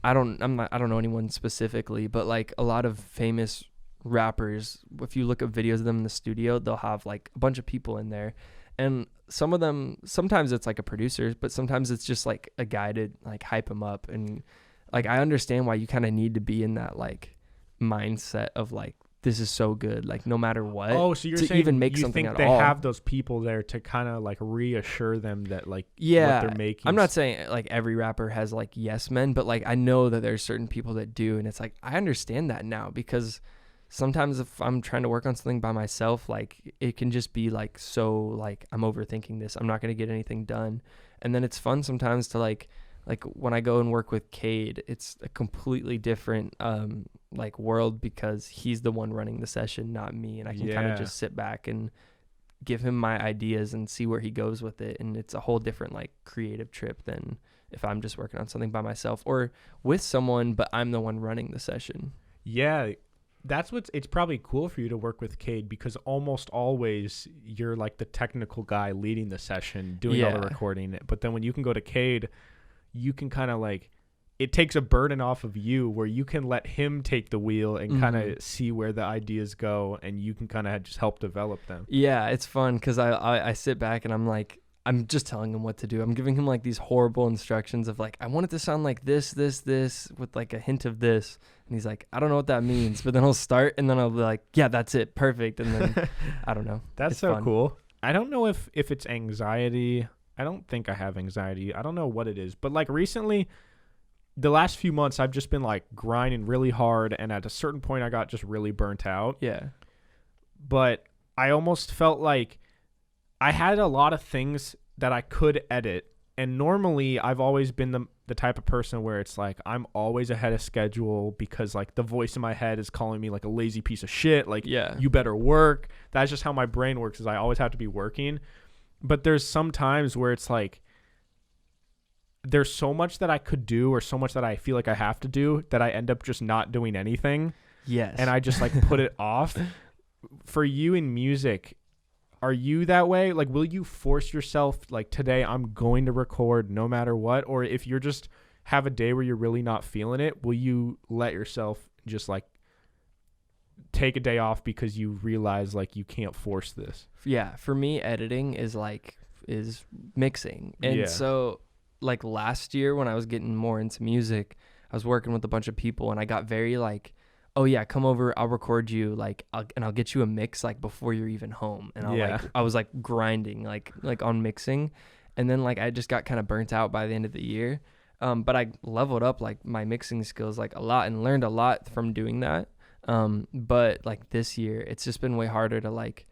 I don't know anyone specifically, but like a lot of famous rappers, if you look at videos of them in the studio, they'll have like a bunch of people in there, and some of them, sometimes it's like a producer, but sometimes it's just like a guy to like hype them up. And like I understand why you kind of need to be in that like mindset of like, this is so good, like no matter what. Oh, so you're to saying even make you something think at they all. have those people there to kind of like reassure them that like what they're making. I'm not saying like every rapper has like yes men, but like I know that there's certain people that do, and it's like I understand that now, because sometimes if I'm trying to work on something by myself, like it can just be like so like I'm overthinking this, I'm not going to get anything done. And then it's fun sometimes to like when I go and work with Cade, it's a completely different like world, because he's the one running the session, not me, and I can kind of just sit back and give him my ideas and see where he goes with it. And it's a whole different like creative trip than if I'm just working on something by myself or with someone, but I'm the one running the session. Yeah, it's probably cool for you to work with Cade, because almost always you're like the technical guy leading the session, doing all the recording. But then when you can go to Cade, you can kind of like, it takes a burden off of you where you can let him take the wheel and kind of see where the ideas go, and you can kind of just help develop them. Yeah, it's fun because I sit back and I'm like, I'm just telling him what to do. I'm giving him like these horrible instructions of like, I want it to sound like this with like a hint of this. And he's like, I don't know what that means. But then he'll start and then I'll be like, yeah, that's it. Perfect. And then I don't know. That's so fun. Cool. I don't know if it's anxiety. I don't think I have anxiety. I don't know what it is. But like recently, the last few months, I've just been like grinding really hard. And at a certain point, I got just really burnt out. Yeah. But I almost felt like I had a lot of things that I could edit. And normally I've always been the type of person where it's like I'm always ahead of schedule, because like the voice in my head is calling me like a lazy piece of shit. Like, you better work. That's just how my brain works, is I always have to be working. But there's some times where it's like there's so much that I could do, or so much that I feel like I have to do, that I end up just not doing anything. Yes. And I just like put it off. For you in music, are you that way? Like, will you force yourself, like, today I'm going to record no matter what? Or if you're just have a day where you're really not feeling it, will you let yourself just like take a day off because you realize like you can't force this? Yeah. For me, editing is mixing. And so like last year when I was getting more into music, I was working with a bunch of people and I got very like, oh yeah, come over, I'll record you, like, I'll get you a mix like before you're even home. And I was like grinding like on mixing, and then like I just got kind of burnt out by the end of the year. But I leveled up like my mixing skills like a lot and learned a lot from doing that. But like this year, it's just been way harder to like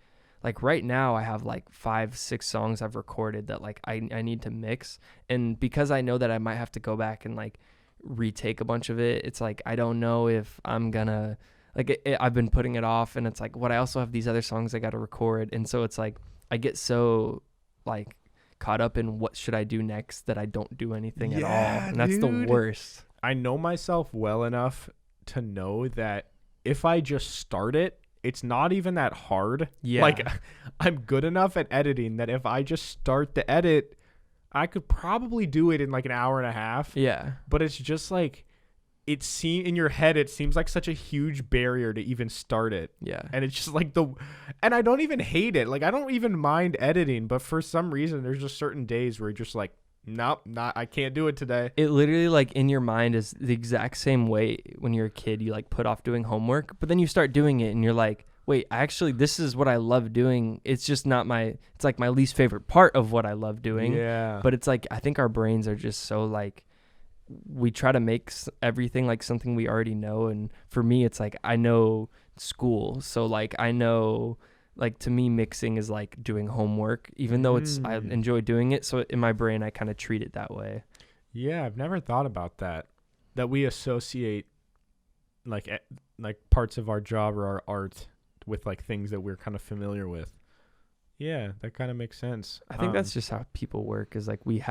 right now I have like 5-6 songs I've recorded that like I need to mix, and because I know that I might have to go back and like retake a bunch of it, it's like I don't know if I'm gonna like I've been putting it off, and it's like, what, I also have these other songs I got to record, and so it's like I get so like caught up in what should I do next that I don't do anything at all, and that's the worst. I know myself well enough to know that if I just start it, it's not even that hard. Like I'm good enough at editing that if I just start the edit, I could probably do it in like an hour and a half. Yeah. But it's just like, in your head, it seems like such a huge barrier to even start it. Yeah. And it's just like and I don't even hate it. Like I don't even mind editing, but for some reason, there's just certain days where you're just like, nope, I can't do it today. It literally like in your mind is the exact same way when you're a kid, you like put off doing homework, but then you start doing it and you're like, wait, actually, this is what I love doing. It's just not it's like my least favorite part of what I love doing. Yeah. But it's like, I think our brains are just so like, we try to make everything like something we already know. And for me, it's like, I know school. So like, I know, like to me, mixing is like doing homework, even though I enjoy doing it. So in my brain, I kind of treat it that way. Yeah. I've never thought about that. that we associate like parts of our job or our art with like things that we're kind of familiar with. Yeah, that kind of makes sense. I think that's just how people work, is like we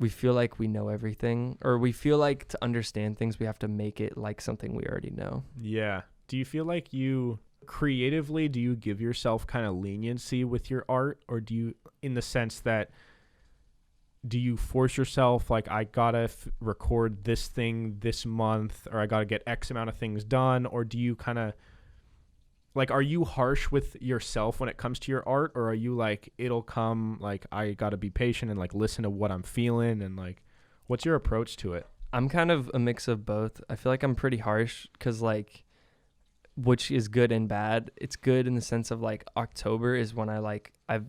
feel like we know everything, or we feel like to understand things we have to make it like something we already know. Yeah. Do you feel like you creatively, do you give yourself kind of leniency with your art, or do you, in the sense that, do you force yourself like, I gotta record this thing this month, or I gotta get X amount of things done? Or do you kind of like, are you harsh with yourself when it comes to your art, or are you like, it'll come, like I gotta be patient and like listen to what I'm feeling, and like, what's your approach to it? I'm kind of a mix of both. I feel like I'm pretty harsh because like, which is good and bad. It's good in the sense of like October is when I've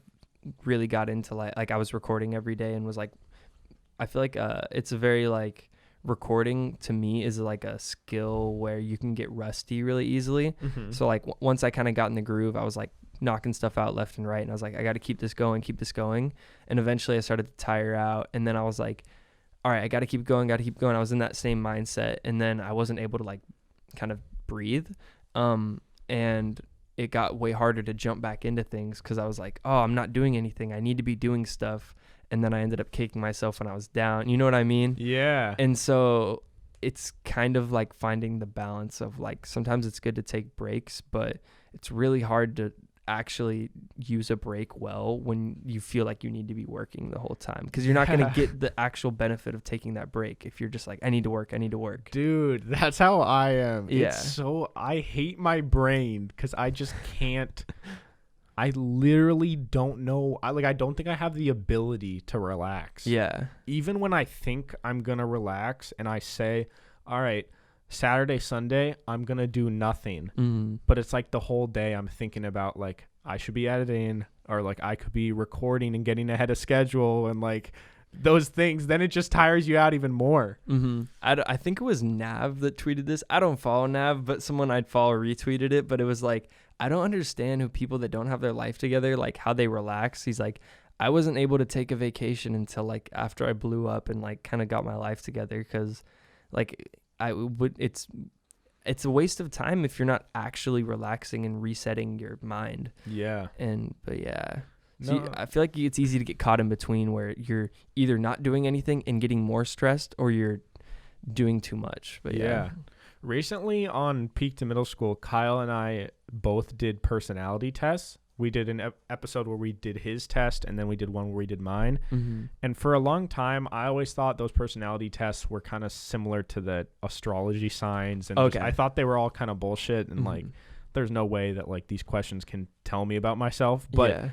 really got into like I was recording every day and was like, I feel like it's a very like, recording to me is like a skill where you can get rusty really easily. Mm-hmm. So like once I kind of got in the groove, I was like knocking stuff out left and right, and I was like, I got to keep this going. And eventually I started to tire out, and then I was like, all right, I got to keep going. I was in that same mindset, and then I wasn't able to like kind of breathe. And it got way harder to jump back into things because I was like, oh, I'm not doing anything. I need to be doing stuff. And then I ended up kicking myself when I was down. You know what I mean? Yeah. And so it's kind of like finding the balance of like, sometimes it's good to take breaks, but it's really hard to actually use a break well when you feel like you need to be working the whole time, because you're not going to get the actual benefit of taking that break if you're just like, I need to work. Dude, that's how I am. Yeah. It's so, I hate my brain because I just can't. I literally don't know. I don't think I have the ability to relax. Yeah. Even when I think I'm going to relax and I say, all right, Saturday, Sunday, I'm going to do nothing. Mm-hmm. But it's like the whole day I'm thinking about like, I should be editing, or like I could be recording and getting ahead of schedule, and like those things. Then it just tires you out even more. Mm-hmm. I think it was Nav that tweeted this. I don't follow Nav, but someone I'd follow retweeted it. But it was like, I don't understand who people that don't have their life together, like how they relax. He's like, I wasn't able to take a vacation until like after I blew up and like kind of got my life together, because like it's a waste of time if you're not actually relaxing and resetting your mind. Yeah. But yeah. So I feel like it's easy to get caught in between, where you're either not doing anything and getting more stressed, or you're doing too much. But yeah. Recently on Peak to Middle School, Kyle and I both did personality tests. We did an episode where we did his test, and then we did one where we did mine. Mm-hmm. And for a long time, I always thought those personality tests were kind of similar to the astrology signs. And I thought they were all kind of bullshit. And like, there's no way that like these questions can tell me about myself. But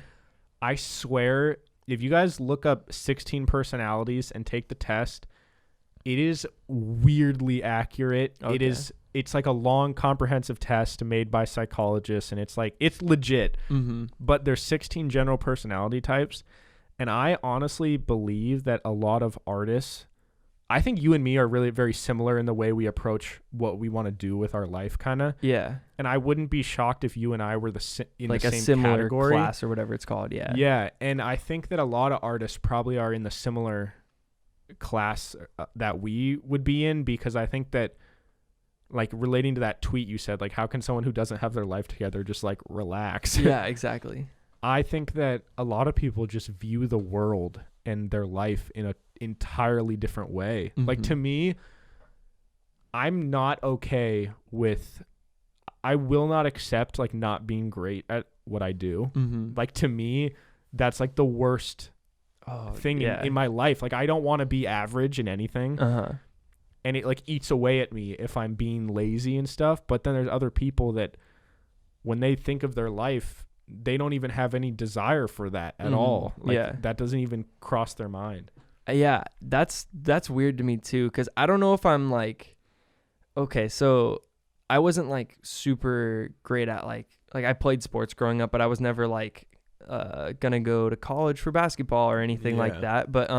I swear, if you guys look up 16 personalities and take the test, it is weirdly accurate. Okay. It's like a long comprehensive test made by psychologists, and it's like, it's legit. Mm-hmm. But there's 16 general personality types. And I honestly believe that a lot of artists, I think you and me are really very similar in the way we approach what we want to do with our life, kind of. Yeah. And I wouldn't be shocked if you and I were in like the same a similar category. Class or whatever it's called. Yeah. Yeah. And I think that a lot of artists probably are in the similar class that we would be in, because I think that, like, relating to that tweet you said, like, how can someone who doesn't have their life together just like relax? Yeah, exactly. I think that a lot of people just view the world and their life in an entirely different way. Mm-hmm. Like, to me, I'm not okay with, I will not accept like not being great at what I do. Mm-hmm. Like, to me, that's like the worst thing in my life. Like, I don't want to be average in anything. And it like eats away at me if I'm being lazy and stuff. But then there's other people that when they think of their life, they don't even have any desire for that at all. Like, that doesn't even cross their mind. Yeah, that's weird to me too, because I don't know if I'm like, okay, so I wasn't like super great at like I played sports growing up, but I was never like gonna go to college for basketball or anything like that. But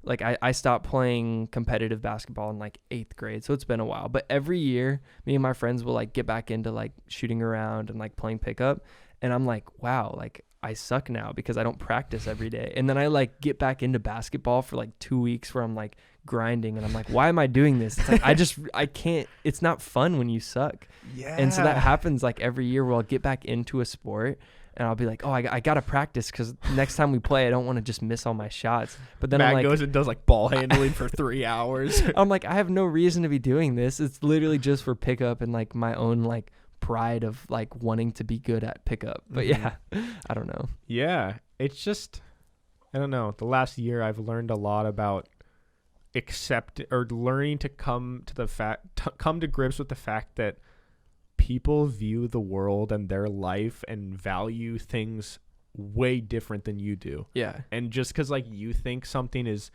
like I stopped playing competitive basketball in like 8th grade, so it's been a while. But every year, me and my friends will like get back into like shooting around and like playing pickup, and I'm like, wow, like I suck now because I don't practice every day. And then I like get back into basketball for like 2 weeks where I'm like grinding and I'm like, why am I doing this? It's like, I can't, it's not fun when you suck. Yeah. And so that happens like every year where I'll get back into a sport and I'll be like, oh, I got to practice because next time we play, I don't want to just miss all my shots. But then Matt I'm like, goes and does like ball handling for 3 hours. I'm like, I have no reason to be doing this. It's literally just for pickup and like my own like pride of like wanting to be good at pickup. But yeah, I don't know. Yeah, it's just, I don't know. The last year I've learned a lot about learning to come to grips with the fact that people view the world and their life and value things way different than you do. Yeah. And just because like you think something is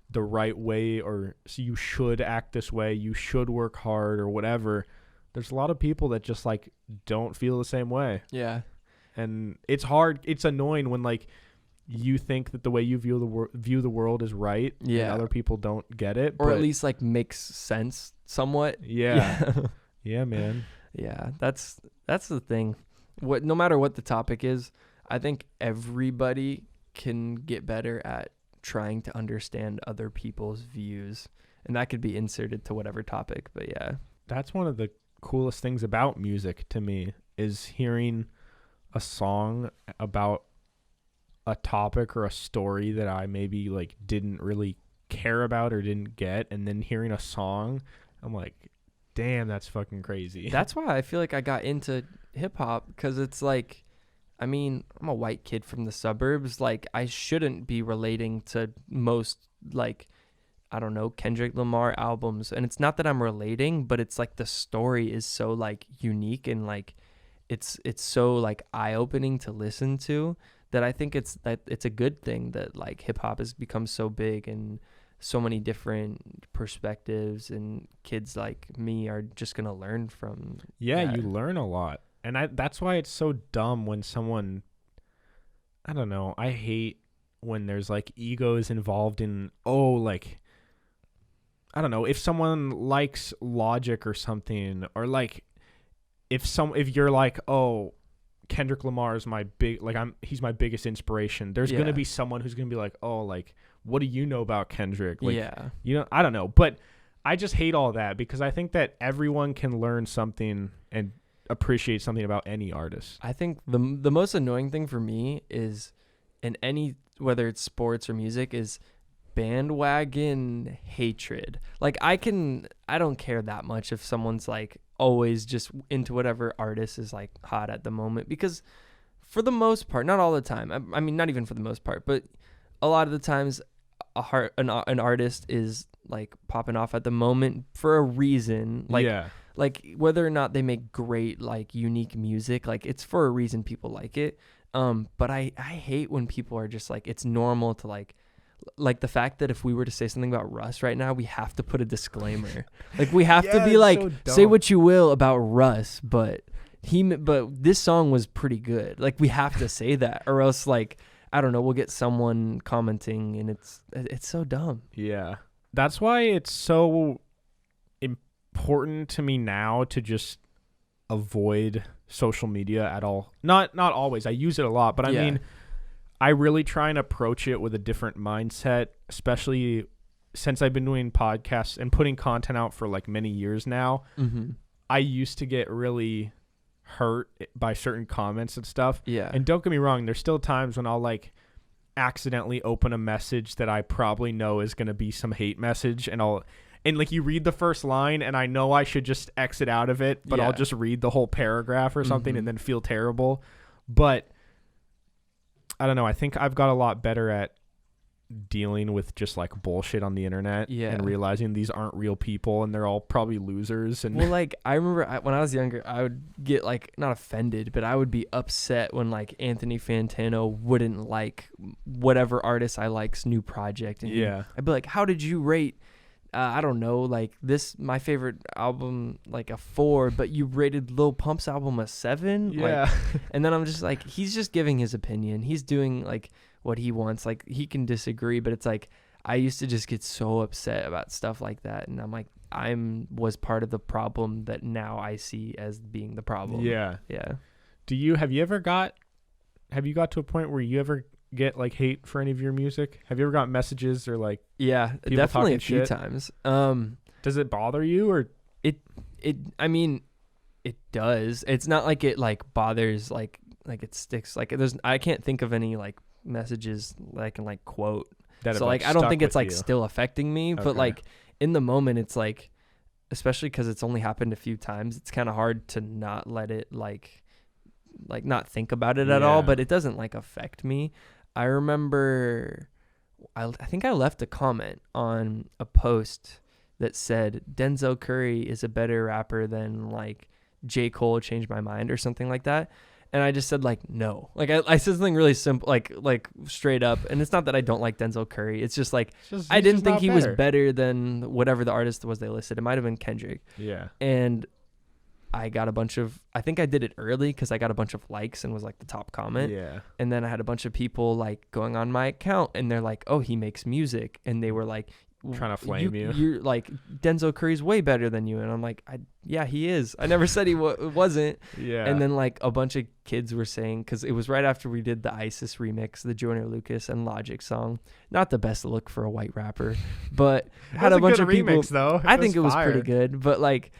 the right way or so you should act this way, you should work hard or whatever, there's a lot of people that just like don't feel the same way. Yeah. And it's hard. It's annoying when like you think that the way you view the world is right. Yeah. And other people don't get it. Or at least like makes sense somewhat. Yeah. Yeah, man. Yeah. That's the thing. No matter what the topic is, I think everybody can get better at trying to understand other people's views. And that could be inserted to whatever topic. But yeah. That's one of the coolest things about music to me is hearing a song about a topic or a story that I maybe like didn't really care about or didn't get, and then hearing a song, I'm like, damn, that's fucking crazy. That's why I feel like I got into hip hop, because it's like, I mean, I'm a white kid from the suburbs. Like, I shouldn't be relating to most, like, I don't know, Kendrick Lamar albums. And it's not that I'm relating, but it's like the story is so like unique and like it's so like eye-opening to listen to that I think it's a good thing that like hip hop has become so big and so many different perspectives, and kids like me are just going to learn from that. You learn a lot. And that's why it's so dumb when someone, I don't know, I hate when there's like egos involved in, like, I don't know, if someone likes Logic or something, or like if you're like, oh, Kendrick Lamar is my he's my biggest inspiration. There's going to be someone who's going to be like, oh, like, what do you know about Kendrick? Like, I don't know. But I just hate all that because I think that everyone can learn something and appreciate something about any artist. I think the most annoying thing for me is in any, whether it's sports or music, is bandwagon hatred. Like I don't care that much if someone's like always just into whatever artist is like hot at the moment, because for the most part, not all the time, I mean not even for the most part, but a lot of the times an artist is like popping off at the moment for a reason. Like whether or not they make great like unique music, like it's for a reason people like it. But I hate when people are just like, it's normal to like the fact that if we were to say something about Russ right now, we have to put a disclaimer. Like we have to be like, so say what you will about Russ, but this song was pretty good. Like we have to say that, or else like, I don't know, we'll get someone commenting and it's so dumb. Yeah. That's why it's so important to me now to just avoid social media at all. Not always. I use it a lot, but I mean, I really try and approach it with a different mindset, especially since I've been doing podcasts and putting content out for like many years now. Mm-hmm. I used to get really hurt by certain comments and stuff. Yeah. And don't get me wrong, there's still times when I'll like accidentally open a message that I probably know is going to be some hate message, and like you read the first line and I know I should just exit out of it, but I'll just read the whole paragraph or something and then feel terrible. But I don't know. I think I've got a lot better at dealing with just like bullshit on the internet and realizing these aren't real people and they're all probably losers. And well, like I remember when I was younger, I would get like not offended, but I would be upset when like Anthony Fantano wouldn't like whatever artist I like's new project. And I'd be like, how did you rate I don't know, like this, my favorite album, like a 4, but you rated Lil Pump's album a 7. Yeah. Like, and then I'm just like, he's just giving his opinion. He's doing like what he wants. Like he can disagree, but it's like, I used to just get so upset about stuff like that. And I'm like, was part of the problem that now I see as being the problem. Yeah. Yeah. Have you ever got have you got to a point where you ever get like hate for any of your music? Have you ever got messages or like Yeah, people definitely a talking few shit? times. Does it bother you or I mean, it does. It's not like it like bothers like it sticks. Like I can't think of any like messages that I can like quote. that So have, like I don't stuck think it's with like you? still affecting me, but Okay. like in the moment it's like, especially because it's only happened a few times, it's kind of hard to not let it like not think about it at all, Yeah. but it doesn't like affect me. I remember I think I left a comment on a post that said Denzel Curry is a better rapper than like J. Cole Changed My Mind or something like that. And I just said like no. Like I said something really simple, like straight up. And it's not that I don't like Denzel Curry. It's just like It's I he's didn't just think not he was better than whatever the artist was they listed. It might have been Kendrick. Yeah. And I got a bunch of, I think I did it early because I got a bunch of likes and was like the top comment. Yeah. And then I had a bunch of people like going on my account and they're like, oh, he makes music. And they were like, Trying to flame you. You're like, Denzel Curry's way better than you. And I'm like, yeah, he is. I never said he wasn't. Yeah. And then like a bunch of kids were saying, because it was right after we did the ISIS remix, the Joyner Lucas and Logic song. Not the best look for a white rapper, but had a bunch of people. remix though. I think it was fire. pretty good, but like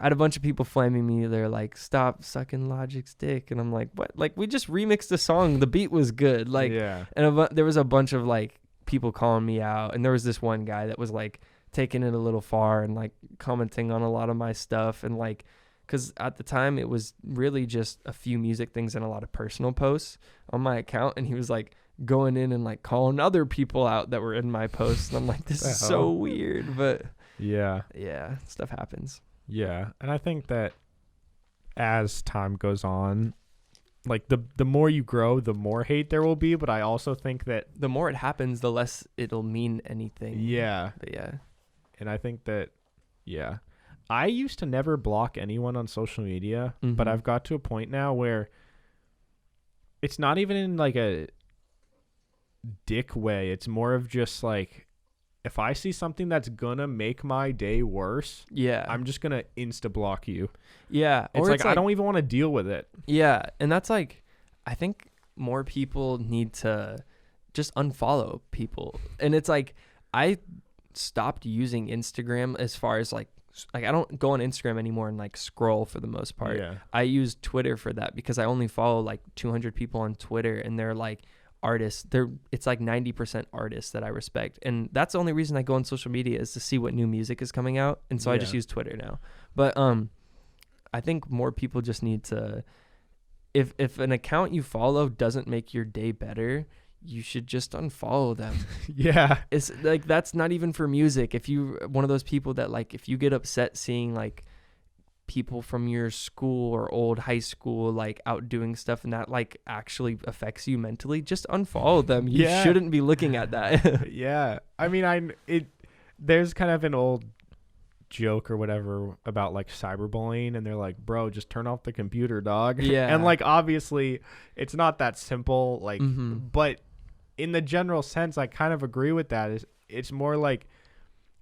I had a bunch of people flaming me. They're like, stop sucking Logic's dick. And I'm like, what? Like we just remixed the song. The beat was good. Like, yeah. and there was a bunch of like people calling me out. And there was this one guy that was like taking it a little far and like commenting on a lot of my stuff. And like, cause at the time it was really just a few music things and a lot of personal posts on my account. And he was like going in and like calling other people out that were in my posts. And I'm like, this is so weird, but Yeah. yeah, stuff happens. Yeah. And I think that as time goes on, like the more you grow, the more hate there will be. But I also think that The more it happens, the less it'll mean anything. yeah. But yeah. And I think that yeah. I used to never block anyone on social media, but Mhm. I've got to a point now where it's not even in like a dick way. It's more of just like if I see something that's gonna make my day worse, Yeah. I'm just gonna insta block you. Yeah. It's like I don't even want to deal with it. Yeah. And that's like, I think more people need to just unfollow people. And it's like, I stopped using Instagram as far as like I don't go on Instagram anymore and like scroll for the most part. Yeah. I use Twitter for that because I only follow like 200 people on Twitter and they're like artists. It's like 90% artists that I respect. And that's the only reason I go on social media is to see what new music is coming out. And so I just Yeah. use Twitter now. But I think more people just need to, if an account you follow doesn't make your day better, you should just unfollow them. Yeah. It's like, that's not even for music. If you one of those people that like, if you get upset seeing like people from your school or old high school like out doing stuff and that like actually affects you mentally, just unfollow them. You Yeah. shouldn't be looking at that. Yeah. I mean, there's kind of an old joke or whatever about like cyberbullying, and they're like, bro, just turn off the computer, dog. Yeah. And like obviously it's not that simple, like Mhm. but in the general sense I kind of agree with that. It's more like,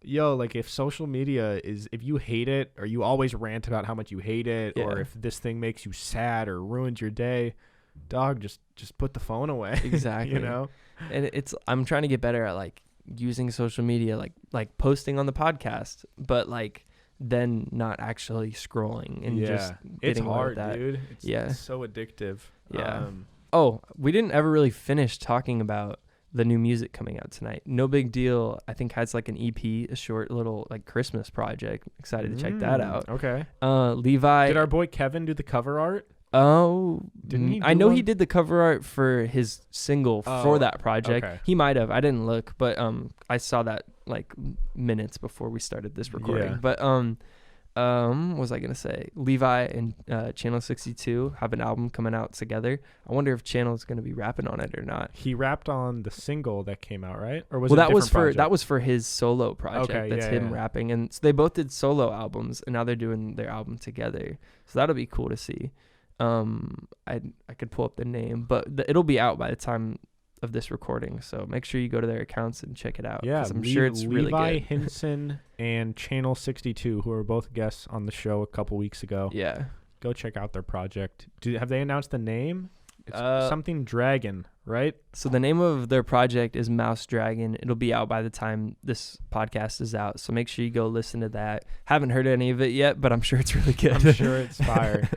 yo, like if social media is, if you hate it or you always rant about how much you hate it, or Yeah. if this thing makes you sad or ruins your day, dog, just put the phone away. Exactly. You know? And I'm trying to get better at like using social media, like posting on the podcast, but like then not actually scrolling and just it's getting away with hard, that. dude. Yeah. It's so addictive. Yeah. Oh, we didn't ever really finish talking about the new music coming out tonight. No Big Deal, I think, has like an EP, a short little like Christmas project. Excited to check that out. Okay. Levi. Did our boy Kevin do the cover art? Oh, Didn't he I do know he one? did the cover art for his single for Oh, that project. okay. He might have. I didn't look, but I saw that like minutes before we started this recording. Yeah. But what was I gonna say? Levi and Channel 62 have an album coming out together. I wonder if Channel's gonna be rapping on it or not. He rapped on the single that came out, right? Or was Well, it a that was different for project? that was for his solo project. Okay, That's yeah, him yeah. rapping, and so they both did solo albums, and now they're doing their album together. So that'll be cool to see. I could pull up the name, but it'll be out by the time of this recording. So make sure you go to their accounts and check it out. Yeah, 'cause I'm sure it's really Levi good. Hinson and Channel 62, who were both guests on the show a couple weeks ago. Yeah. Go check out their project. Have they announced the name? It's something Dragon, right? So the name of their project is Mouse Dragon. It'll be out by the time this podcast is out. So make sure you go listen to that. Haven't heard any of it yet, but I'm sure it's really good. I'm sure it's fire.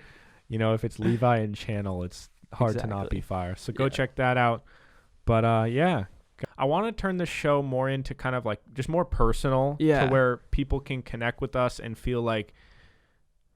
You know, if it's Levi and Channel, it's hard to not be fire. So go check that out. But I want to turn the show more into kind of like just more personal to where people can connect with us and feel like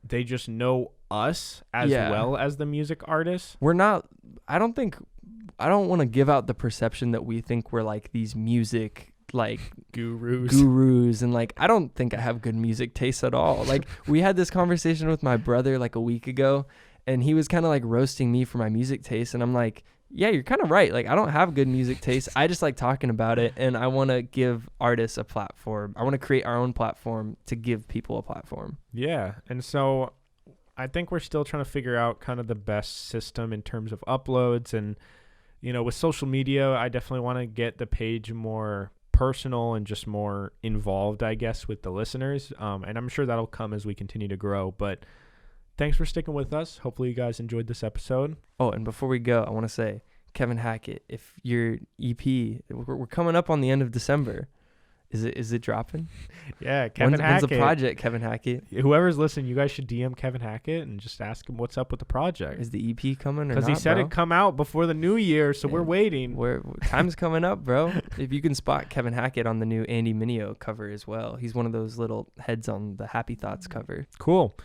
they just know us as well as the music artists. I don't want to give out the perception that we think we're like these music like gurus and like I don't think I have good music taste at all. Like we had this conversation with my brother like a week ago and he was kind of like roasting me for my music taste and I'm like, yeah, you're kind of right. Like I don't have good music taste. I just like talking about it and I want to give artists a platform. I want to create our own platform to give people a platform. Yeah. And so I think we're still trying to figure out kind of the best system in terms of uploads and, you know, with social media, I definitely want to get the page more personal and just more involved, I guess, with the listeners. And I'm sure that'll come as we continue to grow. But thanks for sticking with us. Hopefully you guys enjoyed this episode. Oh, and before we go, I want to say, Kevin Hackett, if your EP, we're coming up on the end of December. Is it dropping? Yeah, Kevin Hackett. When's the project, Kevin Hackett? Whoever's listening, you guys should DM Kevin Hackett and just ask him what's up with the project. Is the EP coming or not, because he said it'd come out before the new year, so we're waiting. Time's coming up, bro. If you can spot Kevin Hackett on the new Andy Mineo cover as well. He's one of those little heads on the Happy Thoughts cover. Cool.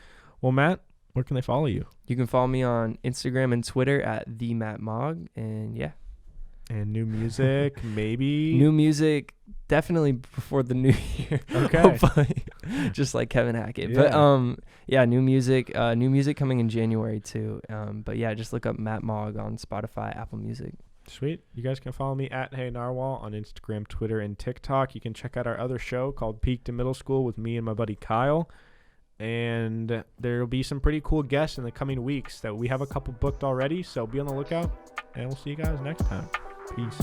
Well, Matt, where can they follow you? You can follow me on Instagram and Twitter at @TheMattMog, and yeah. And new music, maybe? New music, definitely before the new year. Okay. Hopefully. Just like Kevin Hackett. Yeah. But new music coming in January too. But yeah, just look up Matt Mogg on Spotify, Apple Music. Sweet. You guys can follow me at Hey Narwhal on Instagram, Twitter, and TikTok. You can check out our other show called Peak to Middle School with me and my buddy Kyle. And there will be some pretty cool guests in the coming weeks that we have a couple booked already. So be on the lookout, and we'll see you guys next time. Peace.